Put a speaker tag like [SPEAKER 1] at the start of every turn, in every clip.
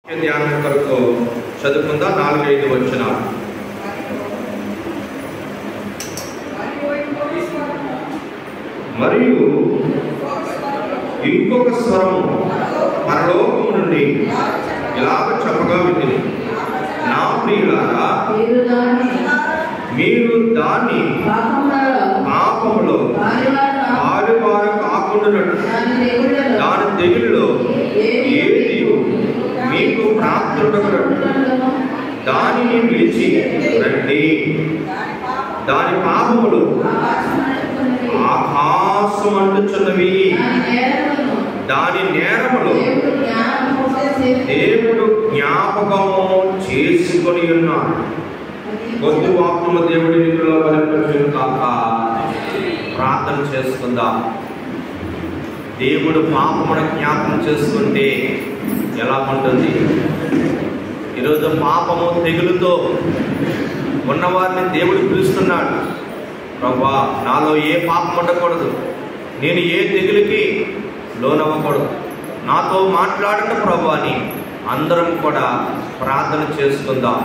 [SPEAKER 1] ధ్యానం కొరకు చదువుకుందా 4-5 వచనాలు. మరియు ఇంకొక స్వరం పరలోకము నుండి ఇలాగ చెప్పగా వింటిని, నా ప్రియులారా, మీరు దాన్ని పాపములో వారు కాకుండా దాని తెగుల్లో ఏది మీకు ప్రాప్తుండగలడు దానిని విడిచి రండి. దాని పాపములు ఆకాశం అంటుచున్నవి, దాని నేరములు దేవుడు జ్ఞాపకము చేసుకొని ఉన్నాడు. కొద్ది వాక్యము దేవుడి నిధులలో బలపరిచిన కాక ప్రార్థన చేసుకుందాం. దేవుడు పాపమును జ్ఞాపకం చేసుకుంటే ఎలా ఉంటుంది? ఈరోజు పాపము తెగులుతో ఉన్నవారిని దేవుడు పిలుస్తున్నాడు. ప్రభువా, నాలో ఏ పాపం ఉండకూడదు, నేను ఏ తెగులుకి లోనవ్వకూడదు, నాతో మాట్లాడండి ప్రభు అని అందరం కూడా ప్రార్థన చేసుకుందాం.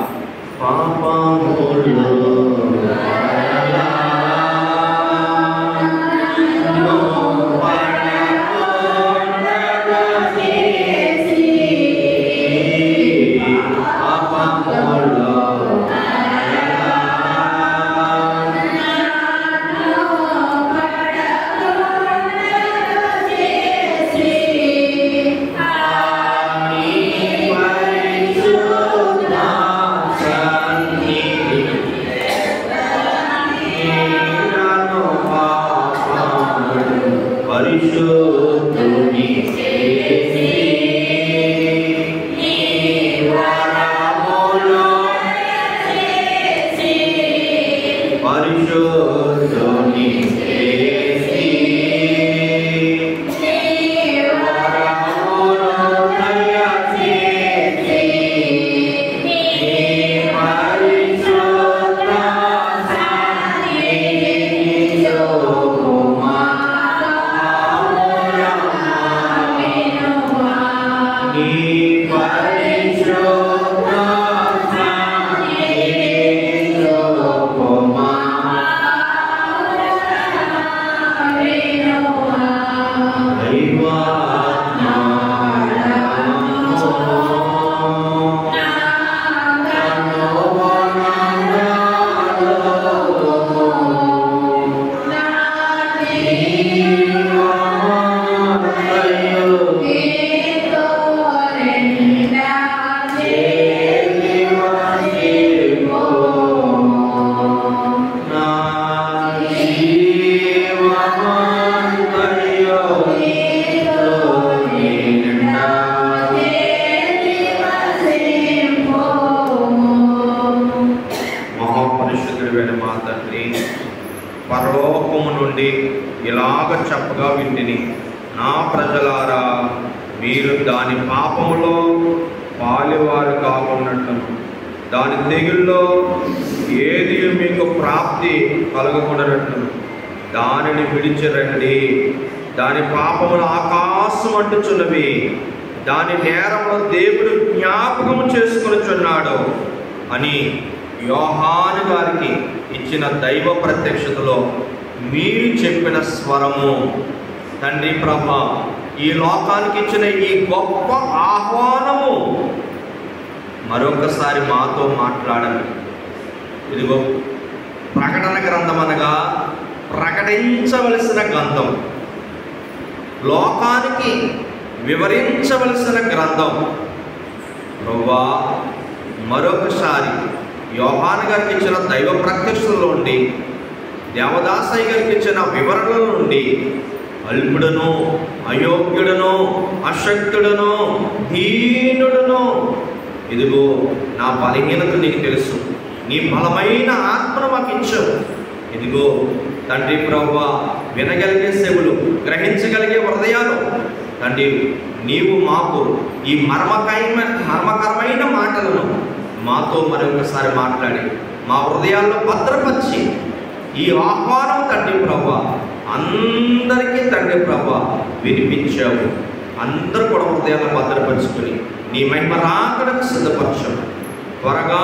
[SPEAKER 1] పరలోకము నుండి ఇలాగ చెప్పగా వింటిని, నా ప్రజలారా, మీరు దాని పాపములో పాలివారు కాకున్నట్టు దాని తెగుల్లో ఏది మీకు ప్రాప్తి కలగకుండానట్టు దానిని విడిచి రండి. దాని పాపములు ఆకాశం అంటుచున్నవి, దాని నేరములు దేవుడు జ్ఞాపకం చేసుకొనుచున్నాడు అని యోహాను గారికి ఇచ్చిన దైవ ప్రత్యక్షతలో మీరు చెప్పిన స్వరము. తండ్రి ప్రభా, ఈ లోకానికి ఇచ్చిన ఈ గొప్ప ఆహ్వానము మరొకసారి మాతో మాట్లాడండి. ఇదిగో ప్రకటన గ్రంథం అనగా ప్రకటించవలసిన గ్రంథం, లోకానికి వివరించవలసిన గ్రంథం. ప్రభువా, మరొకసారి యోహాను గారికి ఇచ్చిన దైవ ప్రత్యక్షతలో నుండి, దేవదాసయ్య గారికి ఇచ్చిన వివరణల నుండి అల్పుడును, అయోగ్యుడును, అశక్తుడును, దీనుడును, ఇదిగో నా బలహీనత నీకు తెలుసు, నీ బలమైన ఆత్మను మాకు ఇచ్చావు. ఇదిగో తండ్రి ప్రభువా, వినగలిగే చెవులు, గ్రహించగలిగే హృదయాలు, తండ్రి నీవు మాకు ఈ మర్మకరమైన మాటలను మాతో మరొకసారి మాట్లాడి మా హృదయాల్లో భద్రపరిచి ఈ ఆహ్వానం తండ్రి ప్రభువా అందరికీ తండ్రి ప్రభువా వినిపించావు. అందరూ కూడా హృదయాలను భద్రపరుచుకుని నీ మహిమ రాకడకు సిద్ధపరచు. త్వరగా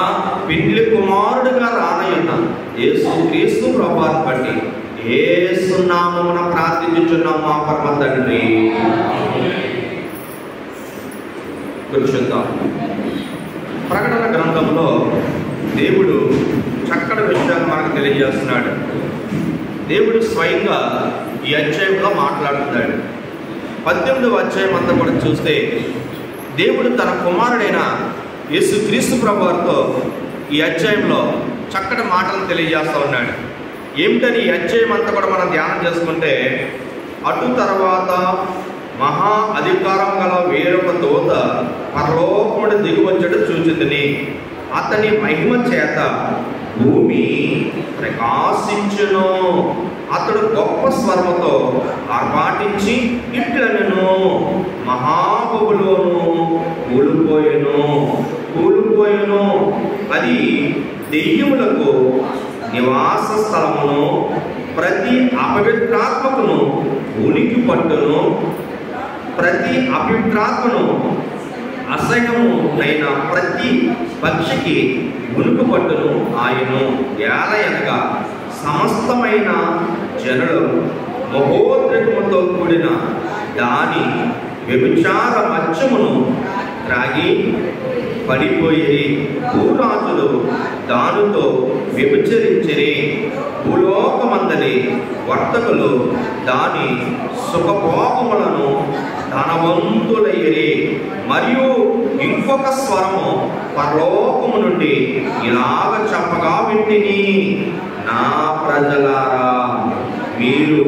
[SPEAKER 1] పెండ్లి కుమారుడుగా రానయ్యున్న యేసు క్రీస్తు ప్రభువుని బట్టి యేసు నామమున ప్రార్థించుచున్నాము మా పరమ తండ్రి. కూర్చుందాం. ప్రకటన గ్రంథంలో దేవుడు చక్కటి విషయాన్ని మనకు తెలియజేస్తున్నాడు. దేవుడు స్వయంగా ఈ అధ్యాయంలో మాట్లాడుతున్నాడు. 18వ అధ్యాయం అంతా కూడా చూస్తే దేవుడు తన కుమారుడైన యేసు క్రీస్తు ప్రభువుతో ఈ అధ్యాయంలో చక్కటి మాటలు తెలియజేస్తూ ఉన్నాడు. ఏమిటని ఈ అధ్యాయం అంతా కూడా మనం ధ్యానం చేసుకుంటే, అటు తర్వాత మహా అధికారం గల వేరొక దూత పరలోకముడి దిగువచ్చడు చూచితిని. అతని మహిమ చేత భూమి ప్రకాశించును. అతడు గొప్ప స్వరముతో ఆర్భాటించి ఇట్లనెను, మహాబబులోను కూలిపోయెను, అది దెయ్యములకు నివాస స్థలమును, ప్రతి అపవిత్రాత్మకును ఉనికి పట్టును, ప్రతి అపవిత్రాత్మను అసహ్యమునైన ప్రతి పక్షికి ఉనికి పట్టును ఆయను. ఏలయనగా సమస్తమైన జనులు మహోద్రేకముతో కూడిన దాని వ్యభిచార మత్స్యమును త్రాగి పడిపోయి భూరాజులు దానితో వ్యభిచరించిరి. భూలోకమందలి వర్తకులు దాని సుఖభోగములను ధనవంతులయ్యిరి. మరియు ఇంకొక స్వరము పరలోకము నుండి ఇలాగ చెప్పగా వింటిని, నా ప్రజలారా, మీరు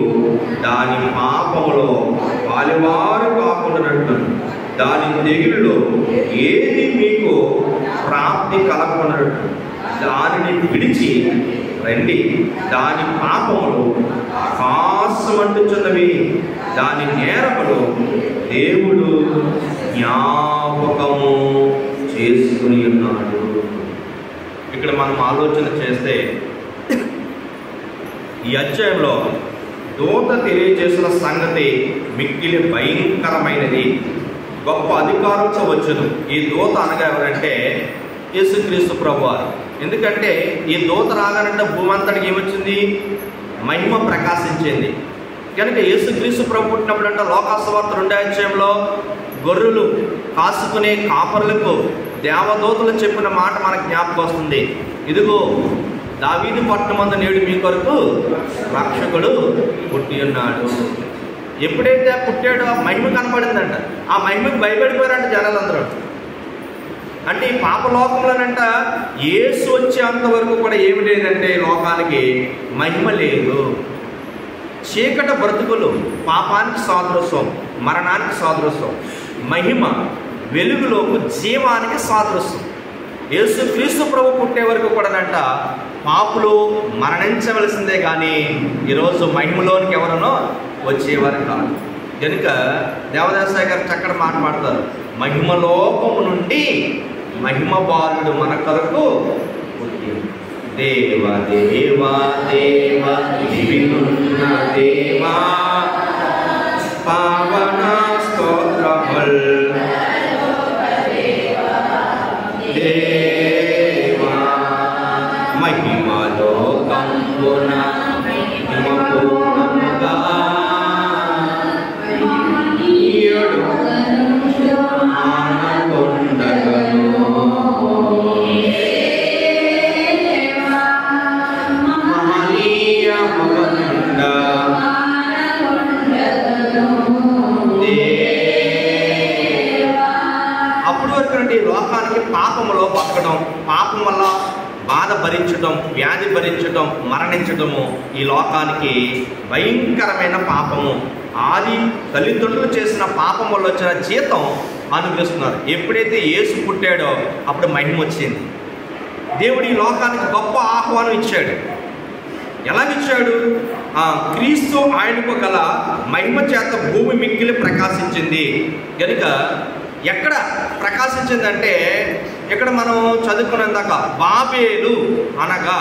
[SPEAKER 1] దాని పాపములో పాలివారు కాకుండానట్టు దాని తెగులులో ఏది మీకు ప్రాప్తి కలగకున్నట్టు దానిని విడిచి రండి. దాని పాపములు ఆకాశమంటుచున్నవి, దాని నేరములు దేవుడు జ్ఞాపకము చేసుకుని ఉన్నాడు. ఇక్కడ మనం ఆలోచన చేస్తే ఈ అధ్యాయంలో దూత తెలియజేసిన సంగతి మిక్కిలి భయంకరమైనది. గొప్ప అధికారంతో వచ్చును. ఈ దూత అనగా ఎవరంటే యేసుక్రీస్తు ప్రభువారు. ఎందుకంటే ఈ దూత రాగానంటే భూమి అంతటికి ఏమొచ్చింది? మహిమ ప్రకాశించింది. కనుక యేసుక్రీస్తు ప్రభు పుట్టినప్పుడు అంటే లోకాసువార్త 2వ అధ్యాయంలో గొర్రెలు కాసుకునే కాపరులకు దేవదూతలు చెప్పిన మాట మనకు జ్ఞాపకం వస్తుంది. ఇదిగో దావీదు పట్టణమందు నేడు మీ కొరకు రక్షకుడు పుట్టి ఉన్నాడు. ఎప్పుడైతే పుట్టాడో ఆ మహిమ కనపడిందంట. ఆ మహిమకి భయపడిపోయారంట జనాలందరూ. అంటే ఈ పాపలోకంలోనంట యేసు వచ్చేంతవరకు కూడా ఏమి లేదంటే లోకానికి మహిమ లేదు. చీకటి బ్రతుకులు పాపానికి సాదృశ్యం, మరణానికి సాదృశ్యం. మహిమ వెలుగులోకి జీవానికి సాదృశ్యం. యేసు క్రీస్తు ప్రభు పుట్టే వరకు కూడానంట పాపులు మరణించవలసిందే కానీ ఈరోజు మహిమలోనికి ఎవరనో వచ్చేవారు కాదు. కనుక దేవదాసాయి గారు చక్కటి మాట్లాడతారు, మహిమలోకము నుండి మహిమ బాలుడు మన కొరకు దేవ దేవ దేవ దివినున్న దేవా పావన స్తోత్రముల్ దేవా మహిమలోకంబున మహిమపూర్ణముగా లోకానికి పాపములో బతకడం, పాపం వల్ల బాధ భరించడం, వ్యాధి భరించడం, మరణించడము ఈ లోకానికి భయంకరమైన పాపము. ఆది తల్లిదండ్రులు చేసిన పాపం వల్ల వచ్చిన జీతం అనుభవిస్తున్నారు. ఎప్పుడైతే యేసు పుట్టాడో అప్పుడు మహిమ వచ్చింది. దేవుడు ఈ లోకానికి గొప్ప ఆహ్వానం ఇచ్చాడు. ఎలాగిచ్చాడు? క్రీస్తు ఆయనకు గల మహిమ చేత భూమి మిక్కిలి ప్రకాశించింది. కనుక ఎక్కడ ప్రకాశించిందంటే ఇక్కడ మనం చదువుకునేందాక బాబేలు అనగా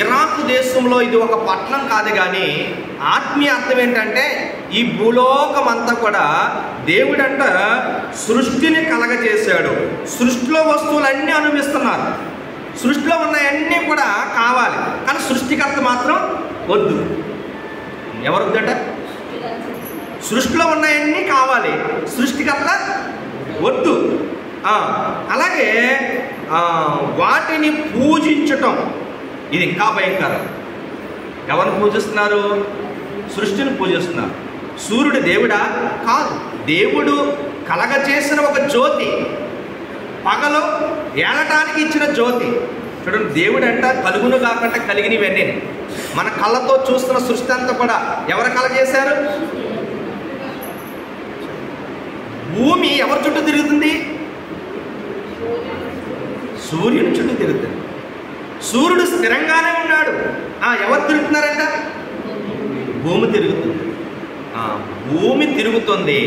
[SPEAKER 1] ఇరాక్ దేశంలో ఇది ఒక పట్టణం కాదు, కానీ ఆత్మీయ అర్థం ఏంటంటే ఈ భూలోకం అంతా కూడా దేవుడంట సృష్టిని కలగజేశాడు. సృష్టిలో వస్తువులన్నీ అనుభవిస్తున్నారు, సృష్టిలో ఉన్నాయన్నీ కూడా కావాలి, కానీ సృష్టికర్త మాత్రం వద్దు. ఎవరు వద్దట? సృష్టిలో ఉన్నాయన్నీ కావాలి, సృష్టికర్త వద్దు. అలాగే వాటిని పూజించటం ఇది ఇంకా భయంకరం. ఎవరిని పూజిస్తున్నారు? సృష్టిని పూజిస్తున్నారు. సూర్యుడు దేవుడా? కాదు, దేవుడు కలగచేసిన ఒక జ్యోతి, పగలు ఏలటానికి ఇచ్చిన జ్యోతి. చూడండి, దేవుడు అంట కలుగును కాకుండా కలిగినవన్నీ మన కళ్ళతో చూస్తున్న సృష్టి అంతా కూడా ఎవరు కలగజేశారు? భూమి ఎవరి చుట్టూ తిరుగుతుంది? సూర్యుని చుట్టూ తిరుగుతుంది. సూర్యుడు స్థిరంగానే ఉన్నాడు. ఎవరు తిరుగుతున్నారంట? భూమి తిరుగుతుంది. భూమి తిరుగుతుంది,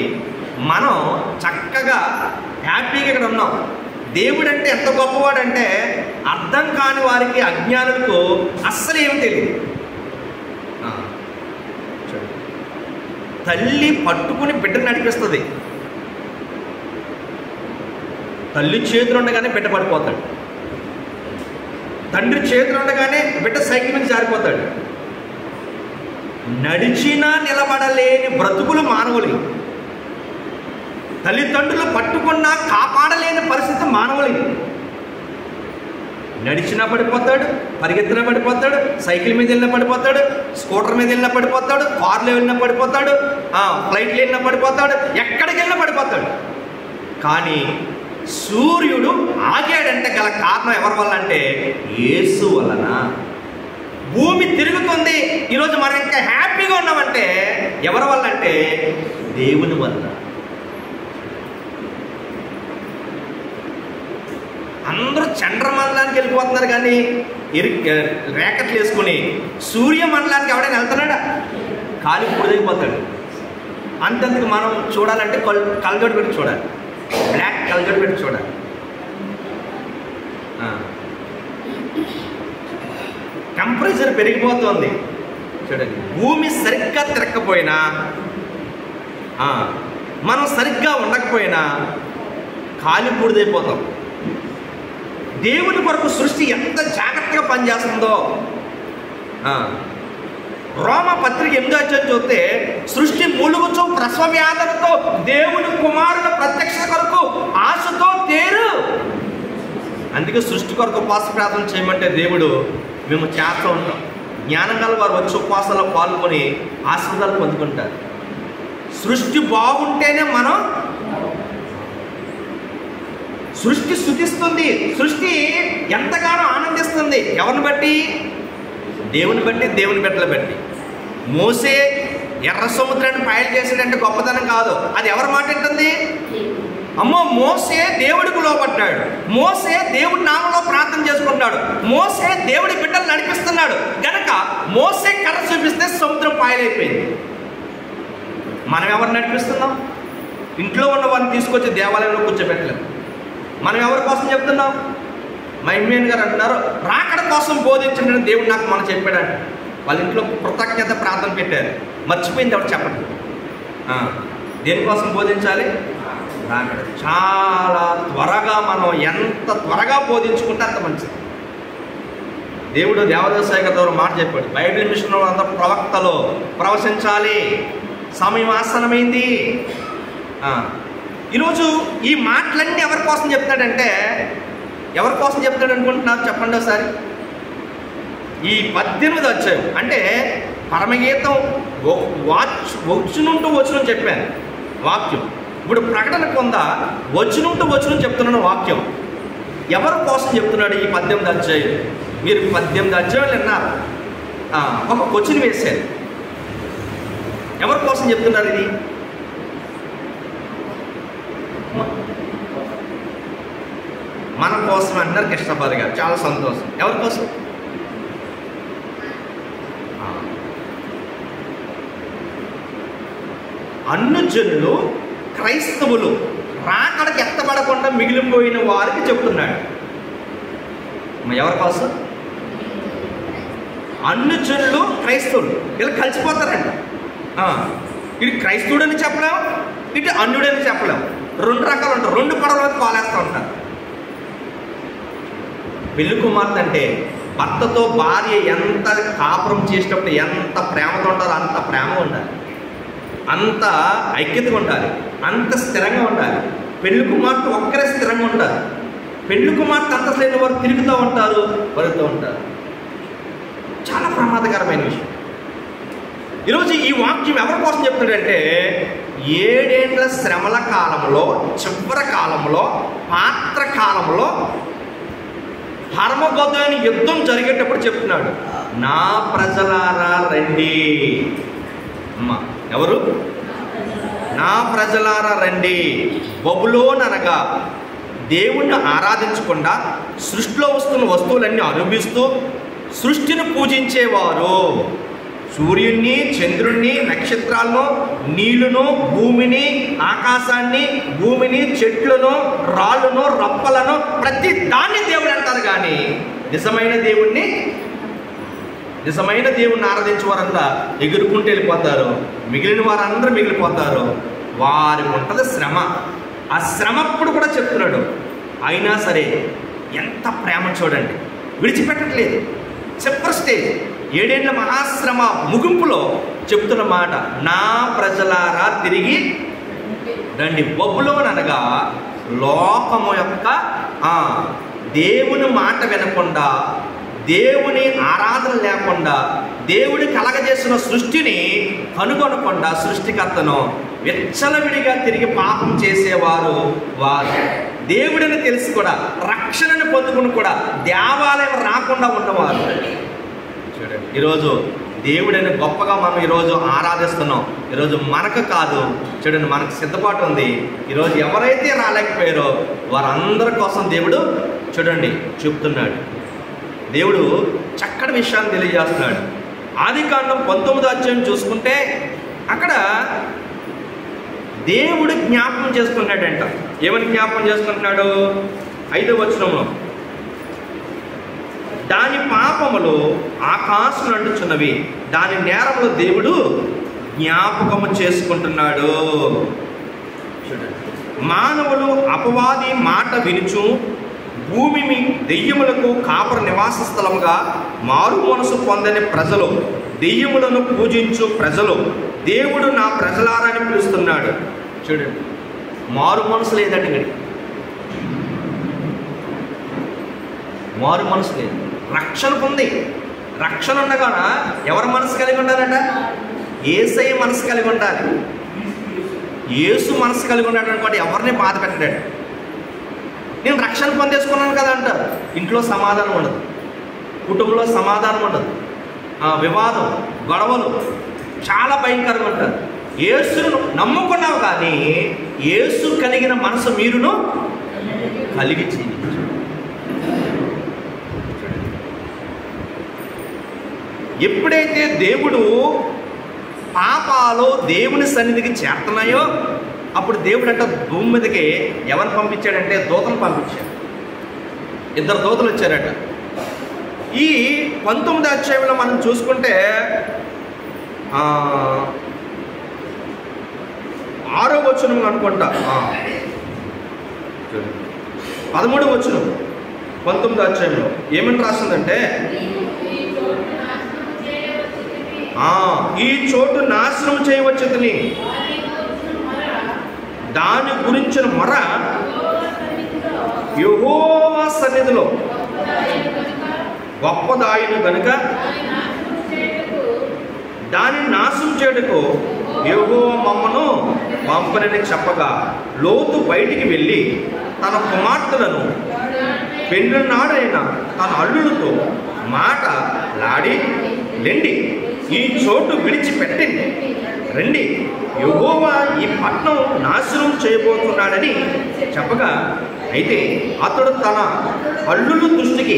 [SPEAKER 1] మనం చక్కగా హ్యాపీగా ఇక్కడ ఉన్నాం. దేవుడు అంటే ఎంత గొప్పవాడంటే అర్థం కాని వారికి, అజ్ఞానులకు అస్సలు ఏమి తెలియదు. తల్లి పట్టుకుని బిడ్డను నడిపిస్తుంది. తల్లి చేతులు ఉండగానే బిడ్డ పడిపోతాడు, తండ్రి చేతులు ఉండగానే బిడ్డ సైకిల్ మీద జారిపోతాడు. నడిచినా నిలబడలేని బ్రతుకులు మానవులు. తల్లిదండ్రులు పట్టుకున్నా కాపాడలేని పరిస్థితి మానవులు. నడిచినా పడిపోతాడు, పరిగెత్తినా పడిపోతాడు, సైకిల్ మీద వెళ్ళినా పడిపోతాడు, స్కూటర్ మీద వెళ్ళినా పడిపోతాడు, కార్లో వెళ్ళినా పడిపోతాడు, ఫ్లైట్లో వెళ్ళినా పడిపోతాడు, ఎక్కడికి వెళ్ళినా పడిపోతాడు. కానీ సూర్యుడు ఆగాడంటే గల కారణం ఎవరి వల్ల అంటే యేసు వలన. భూమి తిరుగుతుంది, ఈరోజు మనం ఇంకా హ్యాపీగా ఉన్నామంటే ఎవరి వల్ల అంటే దేవుని వల్ల. అందరూ చంద్రమండలానికి వెళ్ళిపోతున్నారు, కానీ ర్యాకెట్లు వేసుకుని సూర్యమండలానికి ఎవడైనా వెళ్తున్నాడా? కాలి పొడిపోతాడు. అంతెందుకు మనం చూడాలంటే కళ్ళజోడు పెట్టి చూడాలి, బ్లాక్ కళ్ళజోడు పెట్టి చూడాలి. టెంపరేచర్ పెరిగిపోతుంది. చూడండి, భూమి సరిగ్గా తిరగకపోయినా, మనం సరిగ్గా ఉండకపోయినా కాలి బూడిదైపోతాం. దేవుని కొరకు సృష్టి ఎంత జాగ్రత్తగా పనిచేస్తుందో. రోమ పత్రిక 8వ అధ్యాయం చూస్తే సృష్టి మూలుగుచు ప్రసవ వ్యాధులతో దేవుని కుమారుల ప్రత్యక్ష కొరకు ఆశతో తేరు. అందుకే సృష్టి కొరకు ఉపవాస ప్రార్థన చేయమంటే దేవుడు మేము చేస్తూ ఉంటాం. జ్ఞానం గల వారు వచ్చి ఉపవాసాల్లో పాల్గొని ఆశీర్వాదాలు పొందుకుంటారు. సృష్టి బాగుంటేనే మనం, సృష్టి స్తుతిస్తుంది, సృష్టి ఎంతగానో ఆనందిస్తుంది. ఎవరిని బట్టి? దేవుని బట్టి, దేవుని బిడ్డల బట్టి. మోసే ఎర్ర సముద్రాన్ని పాయలు చేసాడంటే గొప్పతనం కాదు, అది ఎవరి మాట ఉంటుంది? అమ్మో, మోసే దేవుడికి లోపడ్డాడు, మోసే దేవుడి నామంలో ప్రార్థన చేసుకుంటాడు, మోసే దేవుడి బిడ్డలు నడిపిస్తున్నాడు గనక మోసే కర్ర చూపిస్తే సముద్రం పాయలైపోయింది. మనం ఎవరు నడిపిస్తున్నాం? ఇంట్లో ఉన్న వారిని తీసుకొచ్చి దేవాలయంలో కూర్చోబెట్టలేదు. మనం ఎవరి కోసం చెప్తున్నాం? మా ఇమ్మేన్ గారు అంటున్నారు, రాకడ కోసం బోధించండి దేవుడు నాకు మనం చెప్పాడంట. వాళ్ళ ఇంట్లో కృతజ్ఞత ప్రార్థన పెట్టారు, మర్చిపోయింది ఎవరు చెప్పండి. దేనికోసం బోధించాలి? రాకడ. చాలా త్వరగా మనం ఎంత త్వరగా బోధించుకుంటే అంత మంచిది. దేవుడు దేవదాసాయి గారు మాట చెప్పాడు, బైబిల్ మిషన్ అంతా ప్రవక్తలు ప్రవశించాలి, సమయం ఆసనమైంది. ఈరోజు ఈ మాటలన్నీ ఎవరి కోసం చెప్తాడంటే, ఎవరి కోసం చెప్తాడు అనుకుంటున్నారు చెప్పండి ఒకసారి. ఈ 18వ అధ్యాయం అంటే పరమగీతం వచ్చునుంటూ వచ్చును చెప్పాను వాక్యం. ఇప్పుడు ప్రకటన పొంద వచ్చునుంటూ వచ్చును చెప్తున్నాను వాక్యం. ఎవరి కోసం చెప్తున్నాడు ఈ 18వ అధ్యాయం? మీరు 18 అధ్యాయాలు విన్నారు, ఒక క్వశ్చన్ వేశారు. ఎవరి కోసం చెప్తున్నారు ఇది? మన కోసం అంటున్నారు కృష్ణపాది గారు, చాలా సంతోషం. ఎవరి కోసం? అన్యజనులు, క్రైస్తవులు రాకడకి ఎత్తబడకుండా మిగిలిపోయిన వారికి చెప్తున్నాడు. ఎవరి కోసం? అన్ని జనులు క్రైస్తవులు, వీళ్ళు కలిసిపోతారండి. ఇటు క్రైస్తవుడని చెప్పలేం, ఇటు అన్యుడని చెప్పలేం. రెండు రకాలు ఉంటారు, రెండు పడవల కాలేస్తూ ఉంటారు. పెళ్లి కుమార్తె అంటే భర్తతో భార్య ఎంత కాపురం చేసేటప్పుడు ఎంత ప్రేమతో ఉంటారో అంత ప్రేమ ఉండాలి, అంత ఐక్యతగా ఉండాలి, అంత స్థిరంగా ఉండాలి. పెళ్లి కుమార్తె ఒక్కరే స్థిరంగా ఉంటారు. పెళ్లి కుమార్తె అంత లేని వారు తిరుగుతూ ఉంటారు, వరుతూ ఉంటారు. చాలా ప్రమాదకరమైన విషయం. ఈరోజు ఈ వాక్యం ఎవరి కోసం చెప్తాడంటే 7 ఏళ్ల శ్రమల కాలంలో, చివరి కాలంలో, పాత్ర కాలంలో హర్మగొద్దని యుద్ధం జరిగేటప్పుడు చెప్తున్నాడు, నా ప్రజలారా రండి. అమ్మా ఎవరు? నా ప్రజలారా రండి. బబులోను అనగా దేవుణ్ణి ఆరాధించకుండా సృష్టిలో వస్తున్న వస్తువులన్నీ అనుభవిస్తూ సృష్టిని పూజించేవారు, సూర్యుడిని, చంద్రుణ్ణి, నక్షత్రాలను, నీళ్లను, భూమిని, ఆకాశాన్ని, భూమిని, చెట్లను, రాళ్ళను, రప్పలను, ప్రతి దాన్ని దేవుడు అంటారు. కానీ నిజమైన దేవుణ్ణి ఆరాధించే వారంతా ఎగురుకుంటూ వెళ్ళిపోతారు, మిగిలిన వారందరూ మిగిలిపోతారు. వారికి ఉంటుంది శ్రమ. ఆ శ్రమప్పుడు కూడా చెప్తున్నాడు, అయినా సరే ఎంత ప్రేమ చూడండి, విడిచిపెట్టట్లేదు. చివరి స్టేజ్ 7 ఏళ్ల మహాశ్రమ ముగింపులో చెప్తున్న మాట, నా ప్రజలారా తిరిగి రండి. బబులోను అనగా లోకము యొక్క దేవుని మాట వినకుండా, దేవుని ఆరాధన లేకుండా, దేవుడి కలగజేసిన సృష్టిని కనుగొనకుండా సృష్టికర్తను విచ్చలవిడిగా తిరిగి పాపం చేసేవారు వారు. దేవుడిని తెలిసి కూడా, రక్షణను పొందుకుని కూడా దేవాలయం రాకుండా ఉన్నవారు. చూడండి, ఈరోజు దేవుడిని గొప్పగా మనం ఈరోజు ఆరాధిస్తున్నాం. ఈరోజు మనకు కాదు, చూడండి మనకు సిద్ధపాటు ఉంది. ఈరోజు ఎవరైతే రాలేకపోయారో వారందరి కోసం దేవుడు చూడండి చెప్తున్నాడు. దేవుడు చక్కటి విషయాన్ని తెలియజేస్తున్నాడు. ఆదికాండం 19వ అధ్యాయం చూసుకుంటే అక్కడ దేవుడు జ్ఞాపకం చేసుకున్నాడంట. ఏమని జ్ఞాపకం చేసుకుంటున్నాడు? 5వ వచనంలో, దాని పాపములు ఆకాశం అంటుచున్నవి, దాని నేరములు దేవుడు జ్ఞాపకము చేసుకుంటున్నాడు. చూడండి, మానవులు అపవాది మాట వినుచు భూమిని దెయ్యములకు కాపర నివాస స్థలముగా మారు మనసు పొందని ప్రజలు, దెయ్యములను పూజించు ప్రజలు దేవుడు నా ప్రజలారని పిలుస్తున్నాడు. చూడండి, మారు మనసు లేదండి, ఇక్కడ మారు మనసు లేదు. రక్షణ పొంది, రక్షణ ఉండగా ఎవరి మనసు కలిగి ఉండాలంట? యేసయ్య మనసు కలిగి ఉండాలి. యేసు మనసు కలిగి ఉన్నాడు అనుకోండి, ఎవరిని బాధ పెట్టాడు. నేను రక్షణ పొందేసుకున్నాను కదా అంటారు. ఇంట్లో సమాధానం ఉండదు, కుటుంబంలో సమాధానం ఉండదు, వివాదం, గొడవలు చాలా భయంకరంగా ఉంటారు. యేసును నమ్ముకున్నావు కానీ యేసు కలిగిన మనసు మీరును కలిగి జీవించు. ఎప్పుడైతే దేవుడు పాపాలు దేవుని సన్నిధికి చేరుతున్నాయో అప్పుడు దేవుడు అంట భూమి మీదకి ఎవరిని పంపించాడంటే దూతను పంపించాడు. 2 దూతలు వచ్చారట. ఈ 19వ అధ్యాయంలో మనం చూసుకుంటే 6వ వచనం అనుకుంటా, 13వ వచనం 19వ అధ్యాయంలో ఏమని రాస్తుందంటే, ఈ చోటు నాశనం చేయవచ్చుని, దాని గురించిన మొర యెహోవా సన్నిధిలో గొప్పదాయును కనుక దాన్ని నాశనం చేయటకు యెహోవా మమ్మను పంపనని చెప్పగా లోతు బయటికి వెళ్ళి తన కుమార్తెలను పెండ్లి నాడైన తన అల్లులతో మాటలాడి, లెండి ఈ చోటు విడిచిపెట్టండి, రండి యెహోవా ఈ పట్టణం నాశనం చేయబోతున్నాడని చెప్పగా, అయితే అతడు తన అల్లుల దృష్టికి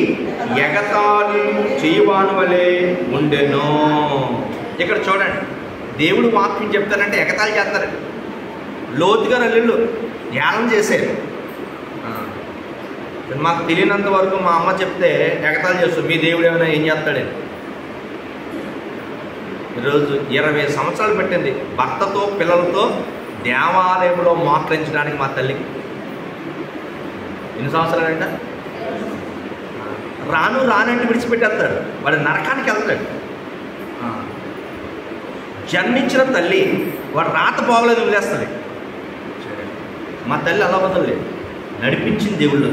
[SPEAKER 1] ఎగతాళి చేయవాని వలె ఉండెను. ఇక్కడ చూడండి, దేవుడు వాక్యం చెప్తానంటే ఎగతాళి చేస్తారు. లోతుగా అల్లుళ్ళు ధ్యానం చేశారు. మాకు తెలియనంత వరకు మా అమ్మ చెప్తే ఎగతాళి చేస్తారు, మీ దేవుడు ఏమైనా ఏం చేస్తాడని. ఈరోజు 20 సంవత్సరాలు పెట్టింది భర్తతో పిల్లలతో దేవాలయంలో మోకరించడానికి మా తల్లికి. ఎన్ని సంవత్సరాలు అంట? రానంటే విడిచిపెట్టేస్తాడు, వాడు నరకానికి వెళ్తాడు. జన్మించిన తల్లి వాడు రాత బాగలేదు వదిలేస్తుంది. మా తల్లి అలా వదలలేదు, నడిపించింది దేవుళ్ళు.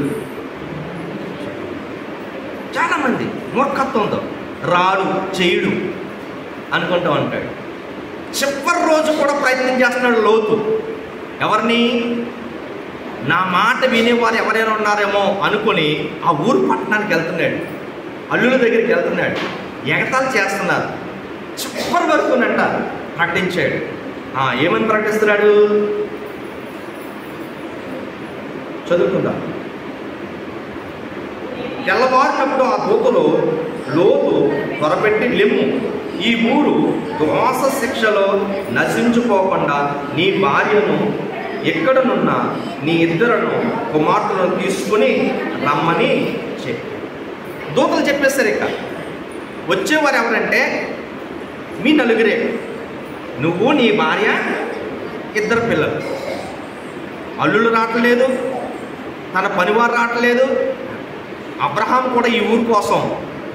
[SPEAKER 1] చాలామంది మూర్ఖత్వంతో రాడు చేయుడు అనుకుంటూ ఉంటాడు. చివరి రోజు కూడా ప్రయత్నం చేస్తున్నాడు లోతు. ఎవరిని? నా మాట వినేవారు ఎవరైనా ఉన్నారేమో అనుకుని ఆ ఊరు పట్టణానికి వెళ్తున్నాడు, అల్లుల దగ్గరికి వెళ్తున్నాడు. ఎగతాలు చేస్తున్నారు. చివరి వరకునంట ప్రకటించాడు. ఏమని ప్రకటిస్తున్నాడు? చదువుకుందాం. తెల్లవారినప్పుడు ఆ దూతలు లోతు త్వరపెట్టి లెమ్ము, ఈ ఊరు దోష శిక్షలో నశించుకోకుండా నీ భార్యను ఎక్కడనున్న నీ ఇద్దరును కుమార్తెలను తీసుకుని రమ్మని చెప్పి దూతలు చెప్పేస్తారు. ఇక వచ్చేవారు ఎవరంటే మీ నలుగురే, నువ్వు నీ భార్య 2 పిల్లలు. అల్లుళ్ళు రావట్లేదు, తన పనివారు రావట్లేదు. అబ్రహాం కూడా ఈ ఊరు కోసం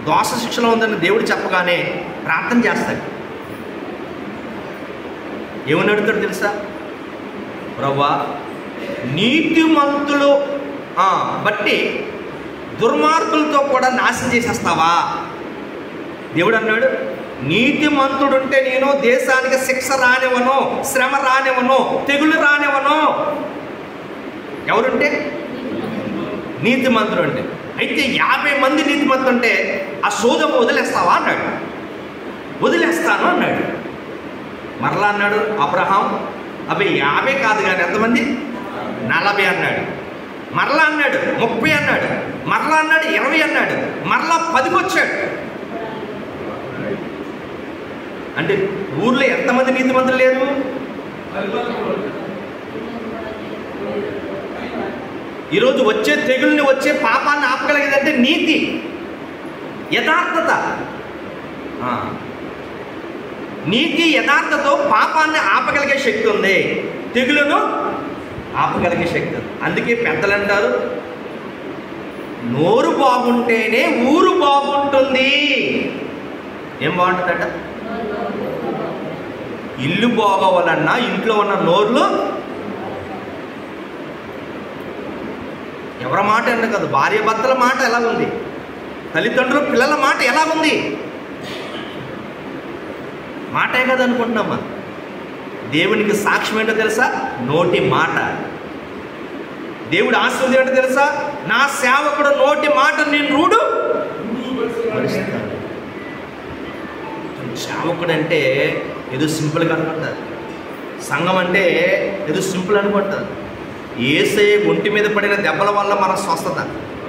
[SPEAKER 1] దోష శిక్షలో ఉందని దేవుడు చెప్పగానే ప్రార్థన చేస్తాడు. ఏమని అడుగుతాడు తెలుసా? ప్రభువా, నీతిమంతులు బట్టి దుర్మార్గులతో కూడా నాశనం చేసేస్తావా? దేవుడు అన్నాడు, నీతిమంతుడుంటే నేను దేశానికి శిక్ష రానివ్వను, శ్రమ రానివ్వను, తెగులు రానివ్వను. ఎవరుంటే? నీతిమంతుడు అంటే. అయితే 50 మంది నీతిమంతులు ఉంటే ఆ సోదము వదిలేస్తావా అన్నాడు. వదిలేస్తాను అన్నాడు. మరలా అన్నాడు అబ్రహాం, 50 కాదు కానీ ఎంతమంది? 40 అన్నాడు. మరలా అన్నాడు 30 అన్నాడు. మరలా అన్నాడు 20 అన్నాడు. మరలా 10కి వచ్చాడు. అంటే ఊర్లో ఎంతమంది నీతిమంతులు లేరు? ఈరోజు వచ్చే తెగుల్ని, వచ్చే పాపాన్ని ఆపగలిగేదంటే నీతి, యథార్థత. నీతి యథార్థతో పాపాన్ని ఆపగలిగే శక్తి ఉంది, తెగులను ఆపగలిగే శక్తి ఉంది. అందుకే పెద్దలు అంటారు, నోరు బాగుంటేనే ఊరు బాగుంటుంది. ఏం బాగుంటుందట? ఇల్లు బాగోవాలన్నా ఇంట్లో ఉన్న నోరులో ఎవరి మాట అన్న కాదు, భార్య భర్తల మాట ఎలా ఉంది, తల్లిదండ్రులు పిల్లల మాట ఎలా ఉంది, మాటే కదా అనుకుంటున్నామా? దేవునికి సాక్ష్యం ఏంటో తెలుసా? నోటి మాట. దేవుడు ఆశీర్వాదం ఏంటో తెలుసా? నా సేవకుడు నోటి మాట నేను రూఢు పరుస్తాను. సేవకుడు అంటే ఏదో సింపుల్గా అనుకుంటారు, సంఘం అంటే ఏదో సింపుల్ అనుకుంటారు. యేసయ్య ఒంటి మీద పడిన దెబ్బల వల్ల మన స్వస్థత.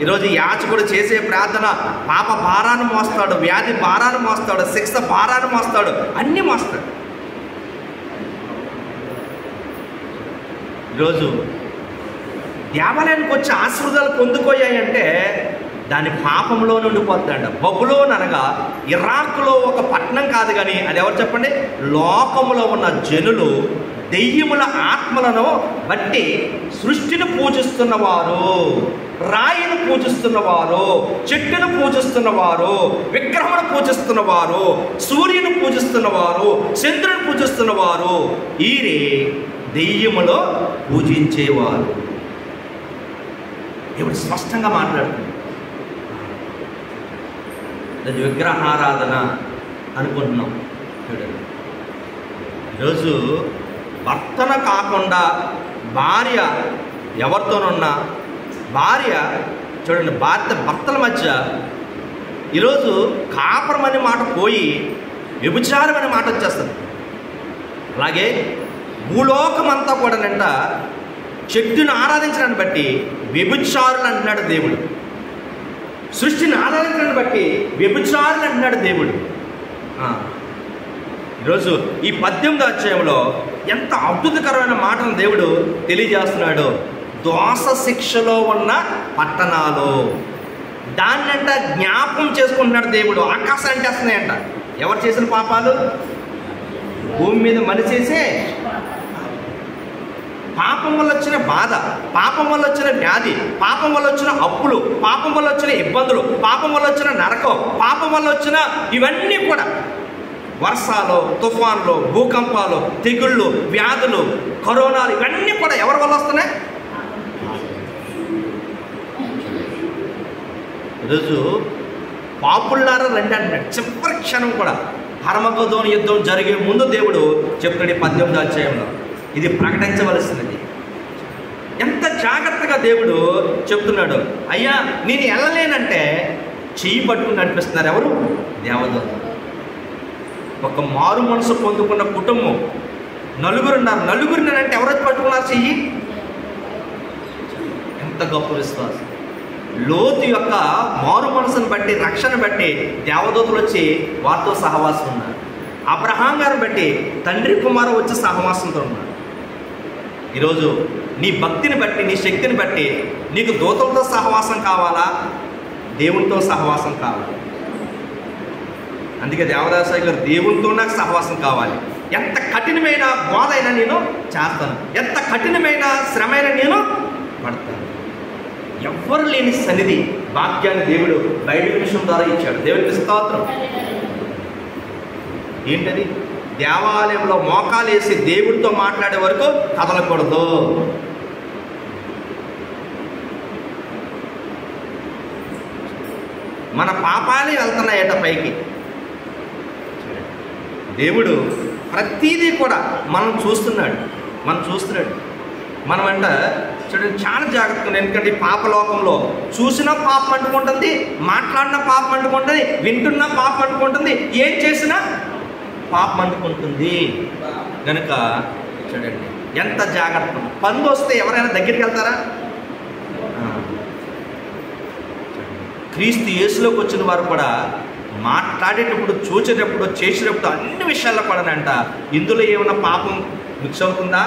[SPEAKER 1] ఈరోజు యాజకుడు చేసే ప్రార్థన పాప భారాన్ని మోస్తాడు, వ్యాధి భారాన్ని మోస్తాడు, శిక్ష భారాన్ని మోస్తాడు, అన్నీ మోస్తాడు. ఈరోజు దేవాలయానికి వచ్చి ఆశీర్వాదాలు పొందుకోయాయంటే దాని పాపంలో ఉండిపోతాడు. బబులోన్ అనగా ఇరాక్లో ఒక పట్టణం కాదు కానీ అది ఎవరు చెప్పండి? లోకములో ఉన్న జనులు దెయ్యముల ఆత్మలను బట్టి సృష్టిని పూజిస్తున్నవారు, రాయిని పూజిస్తున్నవారు, చెట్టును పూజిస్తున్నవారు, విగ్రహమును పూజిస్తున్నవారు, సూర్యుని పూజిస్తున్నవారు, చంద్రుని పూజిస్తున్నవారు, ఈరే దెయ్యములో పూజించేవారు. ఇప్పుడు స్పష్టంగా మాట్లాడుతుంది. అది విగ్రహారాధన అనుకుంటున్నాం. చూడండి, ఈరోజు భర్తన కాకుండా భార్య ఎవరితోనున్నా, భార్య చూడండి భర్తల మధ్య ఈరోజు కాపురం అనే మాట పోయి వ్యభిచారం అనే మాట వచ్చేస్తుంది. అలాగే భూలోకం అంతా కూడానంట చెట్టును ఆరాధించడాన్ని బట్టి వ్యభిచారులు అంటున్నాడు దేవుడు. సృష్టిని ఆరాధించడాన్ని బట్టి వ్యభిచారులు అంటున్నాడు దేవుడు. ఈరోజు ఈ 18వ అధ్యాయంలో ఎంత అద్భుతకరమైన మాటను దేవుడు తెలియజేస్తున్నాడు. దోష శిక్షలో ఉన్న పట్టణాలు దాన్నంట జ్ఞాపకం చేసుకుంటున్నాడు దేవుడు. ఆకాశాన్ని చేస్తున్నాయంట. ఎవరు చేసిన పాపాలు? భూమి మీద మనిషేసే పాపం వల్ల వచ్చిన బాధ, పాపం వల్ల వచ్చిన వ్యాధి, పాపం వల్ల వచ్చిన అప్పులు, పాపం వల్ల వచ్చిన ఇబ్బందులు, పాపం వల్ల వచ్చిన నరకం, పాపం వల్ల వచ్చిన ఇవన్నీ కూడా వర్షాలు, తుఫాన్లు, భూకంపాలు, తెగుళ్ళు, వ్యాధులు, కరోనాలు, ఇవన్నీ కూడా ఎవరి వల్ల వస్తున్నాయి? ఈరోజు పాపుల్లారా రండి అంటున్నాడు. చివరి క్షణం కూడా హర్మగదోను యుద్ధం జరిగే ముందు దేవుడు చెప్తాడు 18వ అధ్యాయంలో, ఇది ప్రకటించవలసినది. ఎంత జాగ్రత్తగా దేవుడు చెప్తున్నాడు. అయ్యా నేను వెళ్ళలేనంటే చెయ్యి పట్టుకుని నడిపిస్తున్నారు ఎవరు? దేవదూతలు. ఒక మారు మనసు పొందుకున్న కుటుంబం నలుగురున్నారు. నలుగురిని అంటే ఎవరు పట్టుకున్నారు చెయ్యి? ఎంత గొప్ప విశ్వాసం! లోతు యొక్క మారు మనసును బట్టి, రక్షణ బట్టి దేవదూతలు వచ్చి వారితో సహవాసం ఉన్నారు. అబ్రహాం గారిని బట్టి తండ్రి కుమారు వచ్చి సహవాసంతో ఉన్నారు. ఈరోజు నీ భక్తిని బట్టి, నీ శక్తిని బట్టి నీకు దూతలతో సహవాసం కావాలా, దేవునితో సహవాసం కావాలి? అందుకే దేవదాసాయి గారు, దేవునితో నాకు సహవాసం కావాలి. ఎంత కఠినమైన బోధ అయినా నేను చేస్తాను, ఎంత కఠినమైన శ్రమ అయినా నేను పడతాను. ఎవ్వరు లేని సన్నిధి భాగ్యాన్ని దేవుడు బైబిల్ విషయం ద్వారా ఇచ్చాడు. దేవునికి స్తోత్రం. ఏంటది? దేవాలయంలో మోకాలు వేసి దేవుడితో మాట్లాడే వరకు కదలకూడదు. మన పాపాలే వెళ్తున్నాయట పైకి. దేవుడు ప్రతిదీ కూడా మనం చూస్తున్నాడు. మనం అంట చూడండి, చాలా జాగ్రత్తగా. ఎందుకంటే పాపలోకంలో చూసినా పాపం అంటుకుంటుంది, మాట్లాడినా పాపం అంటుకుంటుంది, వింటున్నా పాపం అంటుకుంటుంది, ఏం చేసినా పాపం అంటుకుంటుంది. కనుక చూడండి ఎంత జాగ్రత్త. పందు వస్తే ఎవరైనా దగ్గరికి వెళ్తారా? క్రీస్తు యేసులోకి వచ్చిన వారు కూడా మాట్లాడేటప్పుడు, చూసేటప్పుడు, చేసేటప్పుడు అన్ని విషయాల్లో కూడానంట ఇందులో ఏమైనా పాపం మిక్స్ అవుతుందా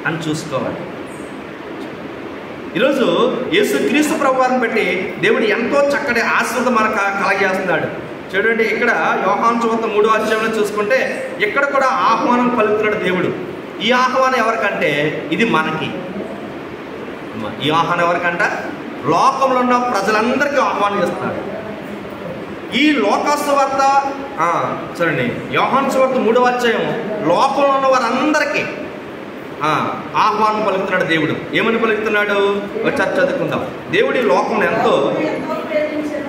[SPEAKER 1] అని చూసుకోవాలి. ఈరోజు యేసు క్రీస్తు ప్రభువారిని బట్టి దేవుడు ఎంతో చక్కటి ఆశీర్వాదం మనకు కలగజేస్తున్నాడు. చూడండి, ఇక్కడ యోహాను సువార్త 3వ అధ్యాయంలో చూసుకుంటే ఇక్కడ కూడా ఆహ్వానం పలుకుతున్నాడు దేవుడు. ఈ ఆహ్వానం ఎవరికంటే ఇది మనకి. ఈ ఆహ్వానం ఎవరికంట? లోకంలో ఉన్న ప్రజలందరికీ ఆహ్వానం చేస్తున్నాడు. ఈ లోకసువార్త చూడండి, యోహాను సువార్త 3వ అధ్యాయం లోకంలో ఉన్న వారందరికీ ఆహ్వానం పలుకుతున్నాడు దేవుడు. ఏమని పలుకుతున్నాడు? ఒకసారి చదువుకుందాం. దేవుడి లోకం ఎంతో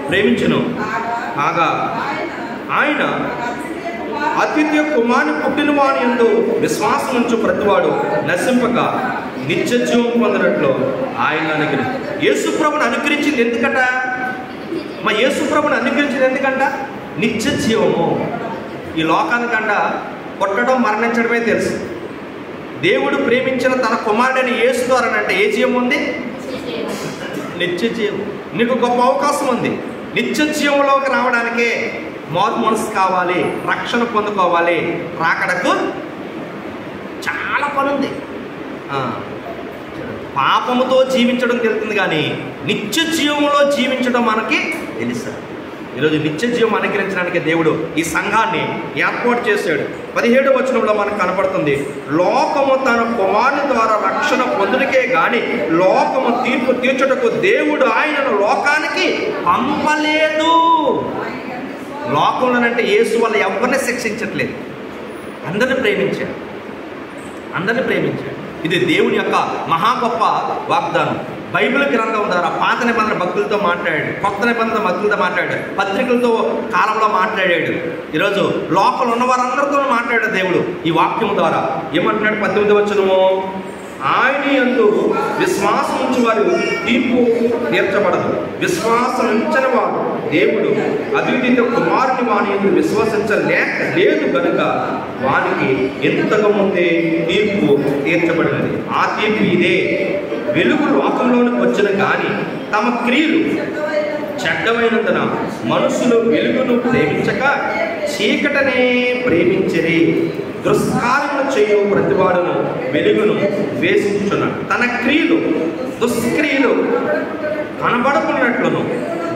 [SPEAKER 1] ప్రేమించును కాగా ఆయన అతిథ్య కుమారుని పుట్టిన వాని యందు విశ్వాసం ఉంచు ప్రతివాడు నశింపక నిత్య జీవం పొందినట్లు ఆయన అనుగ్రహించి. యేసుప్రభుని అనుగ్రహించింది ఎందుకంట? మా యేసుప్రభుని అనుగ్రహించింది ఎందుకంట? నిత్య జీవము. ఈ లోకానికంట పుట్టడం, మరణించడమే తెలుసు. దేవుడు ప్రేమించిన తన కుమారుడైన యేసు ద్వారా అంటే ఏ జీవం ఉంది? నిత్య జీవం. నీకు గొప్ప అవకాశం ఉంది. నిత్య జీవంలోకి రావడానికే మారు మనసు కావాలి, రక్షణ పొందుకోవాలి. రాకడకు చాలా పని ఉంది. పాపముతో జీవించడం తెలుస్తుంది, కానీ నిత్య జీవంలో జీవించడం మనకి తెలుసు. ఈరోజు నిత్య జీవం అనుగ్రహించడానికి దేవుడు ఈ సంఘాన్ని ఏర్పాటు చేశాడు. 17వ వచనంలో మనకు కనపడుతుంది, లోకము తన కుమారుని ద్వారా రక్షణ పొందుటకే గాని లోకము తీర్పు తీర్చుటకు దేవుడు ఆయనను లోకానికి పంపలేదు. లోకంలోనంటే యేసు వల్ల ఎవరిని శిక్షించట్లేదు, అందరిని ప్రేమించాడు. ఇది దేవుని యొక్క మహా గొప్ప వాగ్దానం. బైబిల్ గ్రంథం ద్వారా పాత నిబంధన భక్తులతో మాట్లాడాడు, కొత్త నిబంధన భక్తులతో మాట్లాడాడు, పత్రికలతో కాలంలో మాట్లాడాడు. ఈరోజు లోకంలో ఉన్న వారందరితో మాట్లాడాడు దేవుడు ఈ వాక్యం ద్వారా. ఏమంటున్నాడు? 18వ వచనము, ఆయన యందు విశ్వాసం ఉంచి వారు తీర్పు తీర్చబడదు. విశ్వాసం ఉంచని వాడు దేవుడు అద్వితీయ కుమారుని వాని యందు విశ్వసించలేదు కనుక వానికి ఎంతగా ముందే తీర్పు తీర్చబడినది. ఆ తీర్పు ఇదే, వెలుగు లోకంలోనికి వచ్చిన కానీ తమ క్రియలు చెడ్డమైనందున మనుషులు వెలుగును ప్రేమించక చీకటనే ప్రేమించిరి. దుష్కార్యములు చేయు ప్రతివాడును వెలుగును ద్వేషించుచున్నాడు. తన క్రియలు దుష్క్రియలు కనబడుకున్నట్లును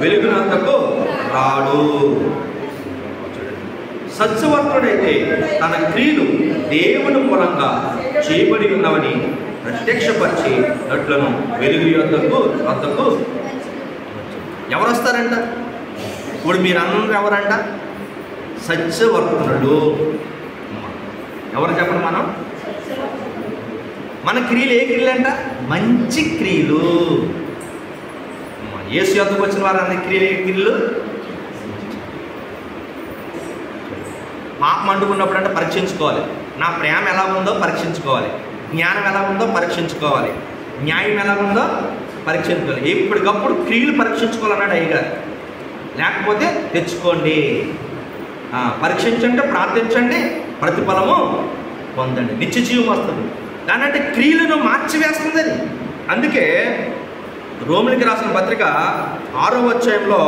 [SPEAKER 1] వెలుగునంతకు రాడు. సత్యవర్తుడైతే తన క్రియలు దేవుని మూలంగా చేయబడి ఉన్నవని ప్రత్యక్షపరిచి నట్లను వెలుగు వద్దకు ఎవరు వస్తారంట? ఇప్పుడు మీరందరూ ఎవరంట? సత్యవర్తనుడు. ఎవరు చెప్పండి? మన క్రియలు ఏ క్రియలు అంట? మంచి క్రియలు. యేసు యొద్దకు వచ్చిన వారు అన్ని క్రియలు ఏ క్రియలు? పాపం అంటుకున్నప్పుడు అంటే పరీక్షించుకోవాలి. నా ప్రేమ ఎలా ఉందో పరీక్షించుకోవాలి, జ్ఞానం ఎలా ఉందో పరీక్షించుకోవాలి, న్యాయం ఎలా ఉందో పరీక్షించుకోవాలి. ఎప్పటికప్పుడు క్రియలు పరీక్షించుకోవాలన్నాడు అయ్యగారు. లేకపోతే తెచ్చుకోండి, పరీక్షించండి, ప్రార్థించండి, ప్రతిఫలము పొందండి, నిత్య జీవం వస్తుంది. దానంటే క్రియలను మార్చివేస్తుంది అది. అందుకే రోమిలికి రాసిన పత్రిక 6వ అధ్యాయంలో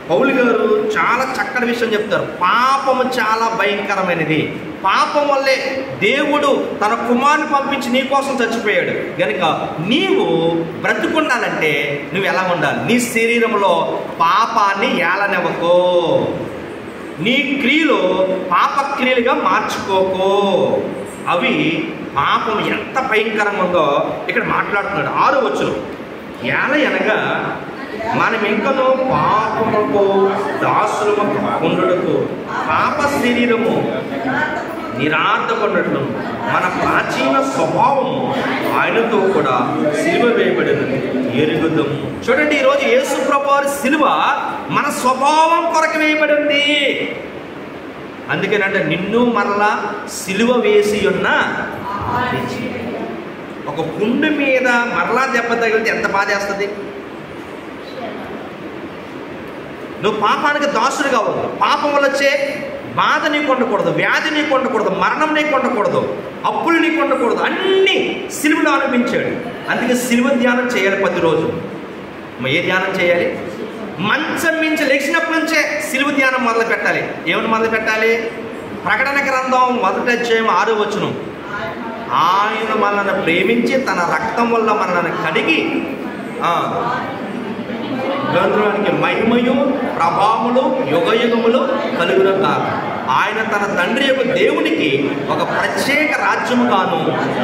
[SPEAKER 1] పౌలు గారు చాలా చక్కటి విషయం చెప్తారు. పాపము చాలా భయంకరమైనది. పాపం వల్లే దేవుడు తన కుమారుని పంపించి నీ కోసం చచ్చిపోయాడు. కనుక నీవు బ్రతుకుండాలంటే నువ్వు ఎలా ఉండాలి? నీ శరీరంలో పాపాన్ని ఏలనివ్వకో, నీ క్రియలు పాపక్రియలుగా మార్చుకోకో. అవి పాపం ఎంత భయంకరంగా ఉందో ఇక్కడ మాట్లాడుతున్నాడు. 6వ వచనం, ఏలయనగా మనం ఇంకనూ పాపముకు దాసులము కాకుండుటకు పాప శరీరము నిరార్థపడినట్లు మన ప్రాచీన స్వభావము ఆయనతో కూడా సిలువ వేయబడినది ఎరుగుదము. చూడండి, ఈరోజు యేసు ప్రభువారి సిలువ మన స్వభావం కొరకు వేయబడింది. అందుకేనంటే నిన్ను మరలా సిలువ వేసి ఉన్న ఒక పుండు మీద మరలా దెబ్బ తగిలితే ఎంత బాధ వేస్తుంది? నువ్వు పాపానికి దాసుడు కావద్దు. పాపం వల్ల వచ్చే బాధ నీకు ఉండకూడదు, వ్యాధి నీకు ఉండకూడదు, మరణం నీకు ఉండకూడదు, అప్పులు నీకు ఉండకూడదు. అన్నీ సిలువలో అనిపించాడు. అందుకే సిలువ ధ్యానం చేయాలి ప్రతిరోజు. ఏ ధ్యానం చేయాలి? మంచం మించి లేచినప్పటి నుంచే సిలువ ధ్యానం మొదలు పెట్టాలి. ఏమని మొదలు పెట్టాలి? ప్రకటన గ్రంథం 1వ అధ్యాయం 6వ వచనం, ఆయన మనల్ని ప్రేమించి తన రక్తం వల్ల మనల్ని కడిగి గంధర్వానికి మహిమయు ప్రభావములు యుగయుగములు కలుగునుగాక. ఆయన తన తండ్రి యొక్క దేవునికి ఒక ప్రత్యేక రాజ్యముగాను